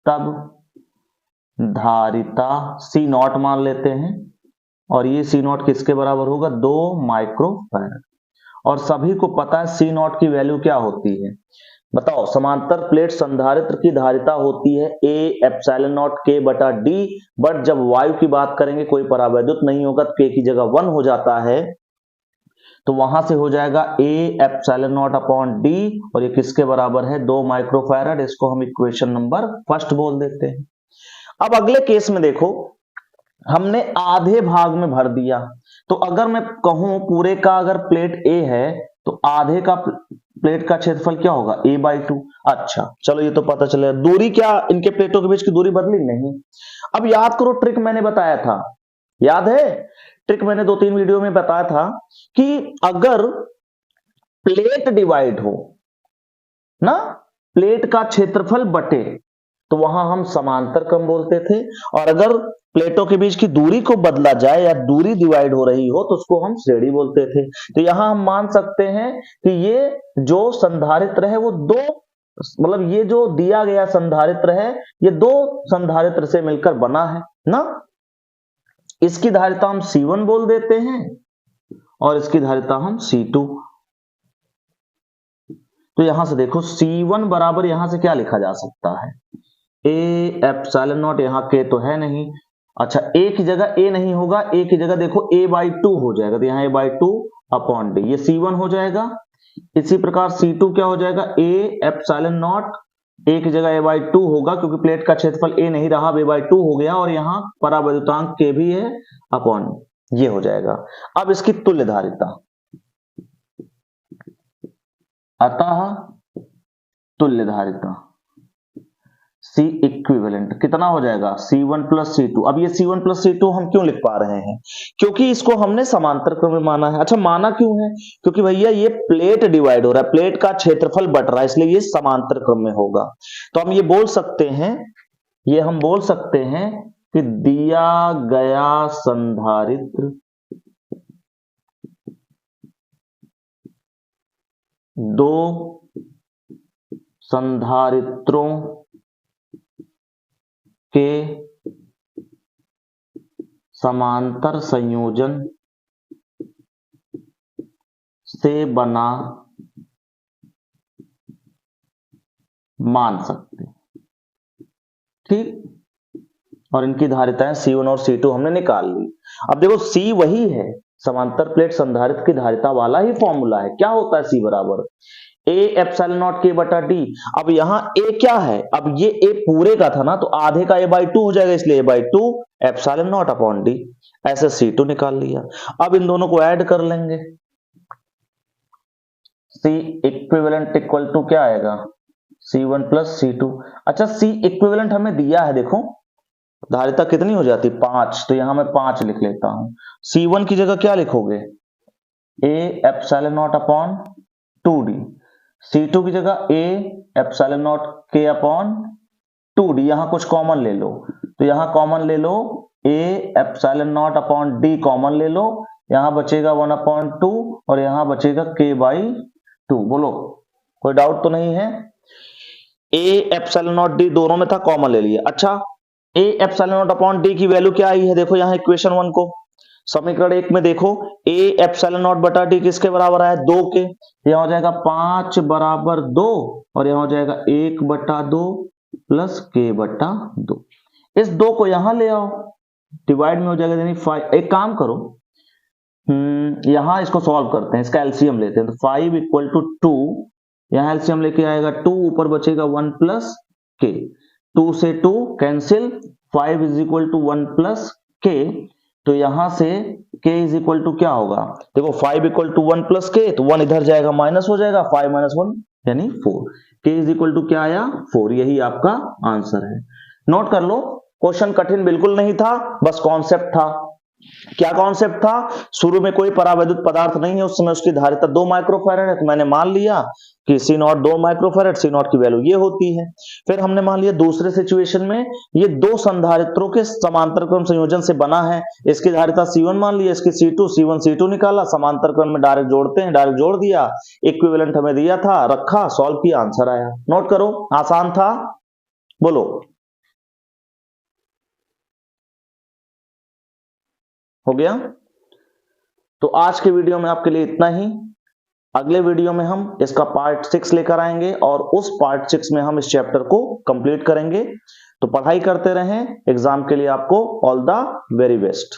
तब धारिता C0 मान लेते हैं, और ये C0 किसके बराबर होगा, 2 माइक्रोफैराड। और सभी को पता है C0 की वैल्यू क्या होती है, बताओ, समांतर प्लेट संधारित्र की धारिता होती है ए एप्सिलॉन नॉट के बटा डी, बट जब वायु की बात करेंगे कोई परावैद्युत नहीं होगा, के की जगह 1 हो जाता है, तो वहां से हो जाएगा ए एप्सिलॉन नॉट अपॉन डी, और ये किसके बराबर है, 2 माइक्रोफैराड। इसको हम इक्वेशन नंबर फर्स्ट बोल देते हैं। अब अगले केस में देखो, हमने आधे भाग में भर दिया, तो अगर मैं कहूं पूरे का अगर प्लेट ए है तो आधे का प्लेट का क्षेत्रफल क्या होगा, a/2। अच्छा चलो, ये तो पता चले। दूरी क्या इनके प्लेटों के बीच की दूरी बदली नहीं। अब याद करो, ट्रिक मैंने बताया था, याद है, ट्रिक मैंने 2-3 वीडियो में बताया था कि अगर प्लेट डिवाइड हो ना, प्लेट का क्षेत्रफल बटे, तो वहां हम समांतर क्रम बोलते थे, और अगर प्लेटों के बीच की दूरी को बदला जाए या दूरी डिवाइड हो रही हो तो उसको हम श्रेणी बोलते थे। तो यहां हम मान सकते हैं कि ये जो संधारित्र है वो दो, मतलब ये जो दिया गया संधारित्र है ये दो संधारित्र से मिलकर बना है ना। इसकी धारिता हम C1 बोल देते हैं और इसकी धारिता हम C2। तो यहां से देखो, C1 बराबर यहां से क्या लिखा जा सकता है, ए एप्सिलॉन नॉट, यहां के तो है नहीं, अच्छा ए की जगह ए नहीं होगा, ए की जगह देखो a/2 हो जाएगा, तो यहां a/2 अपॉन डी, ये C1 हो जाएगा। इसी प्रकार C2 क्या हो जाएगा, ए एप्सिलॉन नॉट, ए की जगह a/2 होगा क्योंकि प्लेट का क्षेत्रफल ए नहीं रहा, a/2 हो गया, और यहां परावैद्युतांक के भी है अपॉन, ये हो जाएगा। अब इसकी तुल्य धारिता, अतः तुल्य धारिता C इक्विवेलेंट कितना हो जाएगा, C1 प्लस C2। अब ये C1 प्लस C2 हम क्यों लिख पा रहे हैं, क्योंकि इसको हमने समांतर क्रम में माना है। अच्छा माना क्यों है, क्योंकि भैया ये प्लेट डिवाइड हो रहा है, प्लेट का क्षेत्रफल बट रहा है, इसलिए ये समांतर क्रम में होगा। तो हम ये बोल सकते हैं, ये हम बोल सकते हैं कि दिया गया संधारित्र दो संधारित्रों के समांतर संयोजन से बना मान सकते, ठीक। और इनकी धारिताएं C1 और C2 हमने निकाल ली। अब देखो C वही है, समांतर प्लेट संधारित्र की धारिता वाला ही फॉर्मूला है। क्या होता है C बराबर ए एप्सिलॉन नॉट के बटा डी। अब यहां ए क्या है, अब ये ए पूरे का था ना, तो आधे का a/2 हो जाएगा, इसलिए a/2 epsilon not upon D, ऐसे C2 निकाल लिया। अब इन दोनों को ऐड कर लेंगे, C इक्विवेलेंट इक्वल टू क्या आएगा, C1 प्लस C2। अच्छा C इक्विवेलेंट हमें दिया है, देखो धारिता कितनी हो जाती, 5, तो यहां मैं 5 लिख लेता हूं। C1 की जगह क्या लिखोगे, ए epsilon not upon 2d, C2 की जगह ए एप्सिलॉन नॉट के अपॉन 2d, यहां कुछ कॉमन ले लो, तो यहां कॉमन ले लो, A epsilon not upon D common ले लो, यहां बचेगा 1/2 और यहां बचेगा k/2। बोलो कोई डाउट तो नहीं है, ए एप्सिलॉन नॉट डी दोनों में था, कॉमन ले लिया। अच्छा ए एप्सिलॉन नॉट अपॉन डी की वैल्यू क्या आई है, देखो यहां इक्वेशन 1 को, समीकरण 1 में देखो, ए एप्सिलॉन नॉट बटा डी किसके बराबर आया, 2 के, यहां हो जाएगा 5 बराबर 2, और यहां हो जाएगा 1/2 प्लस k/2। इस 2 को यहां ले आओ, डिवाइड में हो जाएगा, यानी 5। एक काम करो, यहां इसको सॉल्व करते हैं, इसका एलसीएम लेते हैं, तो 5 इक्वल टू 2, यहां एलसीएम लेके आएगा 2, ऊपर बचेगा 1 प्लस के, 2 से 2 cancel, 5 is equal to 1 plus K, तो यहां से k इज इक्वल टू क्या होगा, देखो 5 इक्वल टू 1 प्लस के, तो 1 इधर जाएगा माइनस हो जाएगा, 5 माइनस 1 यानी 4, k इज इक्वल टू क्या आया, 4। यही आपका आंसर है। नोट कर लो, क्वेश्चन कठिन बिल्कुल नहीं था, बस कॉन्सेप्ट था। क्या कॉन्सेप्ट था, शुरू में कोई परावैद्युत पदार्थ नहीं है, उस समय उसकी धारिता 2 माइक्रोफैराड है, तो मैंने मान लिया कि C0 2 माइक्रोफैराड, C0 की वैल्यू ये होती है। फिर हमने मान लिया दूसरे सिचुएशन में ये दो संधारित्रों के समांतर क्रम संयोजन से बना है, इसकी धारिता C1 मान लिया, इसकी C2, C1 C2 निकाला, समांतर क्रम में डायरेक्ट जोड़ते हैं, डायरेक्ट जोड़ दिया, इक्विवेलेंट हमें दिया था, रखा, सॉल्व किया, आंसर आया। नोट करो, आसान था, बोलो हो गया। तो आज के वीडियो में आपके लिए इतना ही। अगले वीडियो में हम इसका पार्ट 6 लेकर आएंगे और उस पार्ट 6 में हम इस चैप्टर को कंप्लीट करेंगे। तो पढ़ाई करते रहें, एग्जाम के लिए आपको ऑल द वेरी बेस्ट।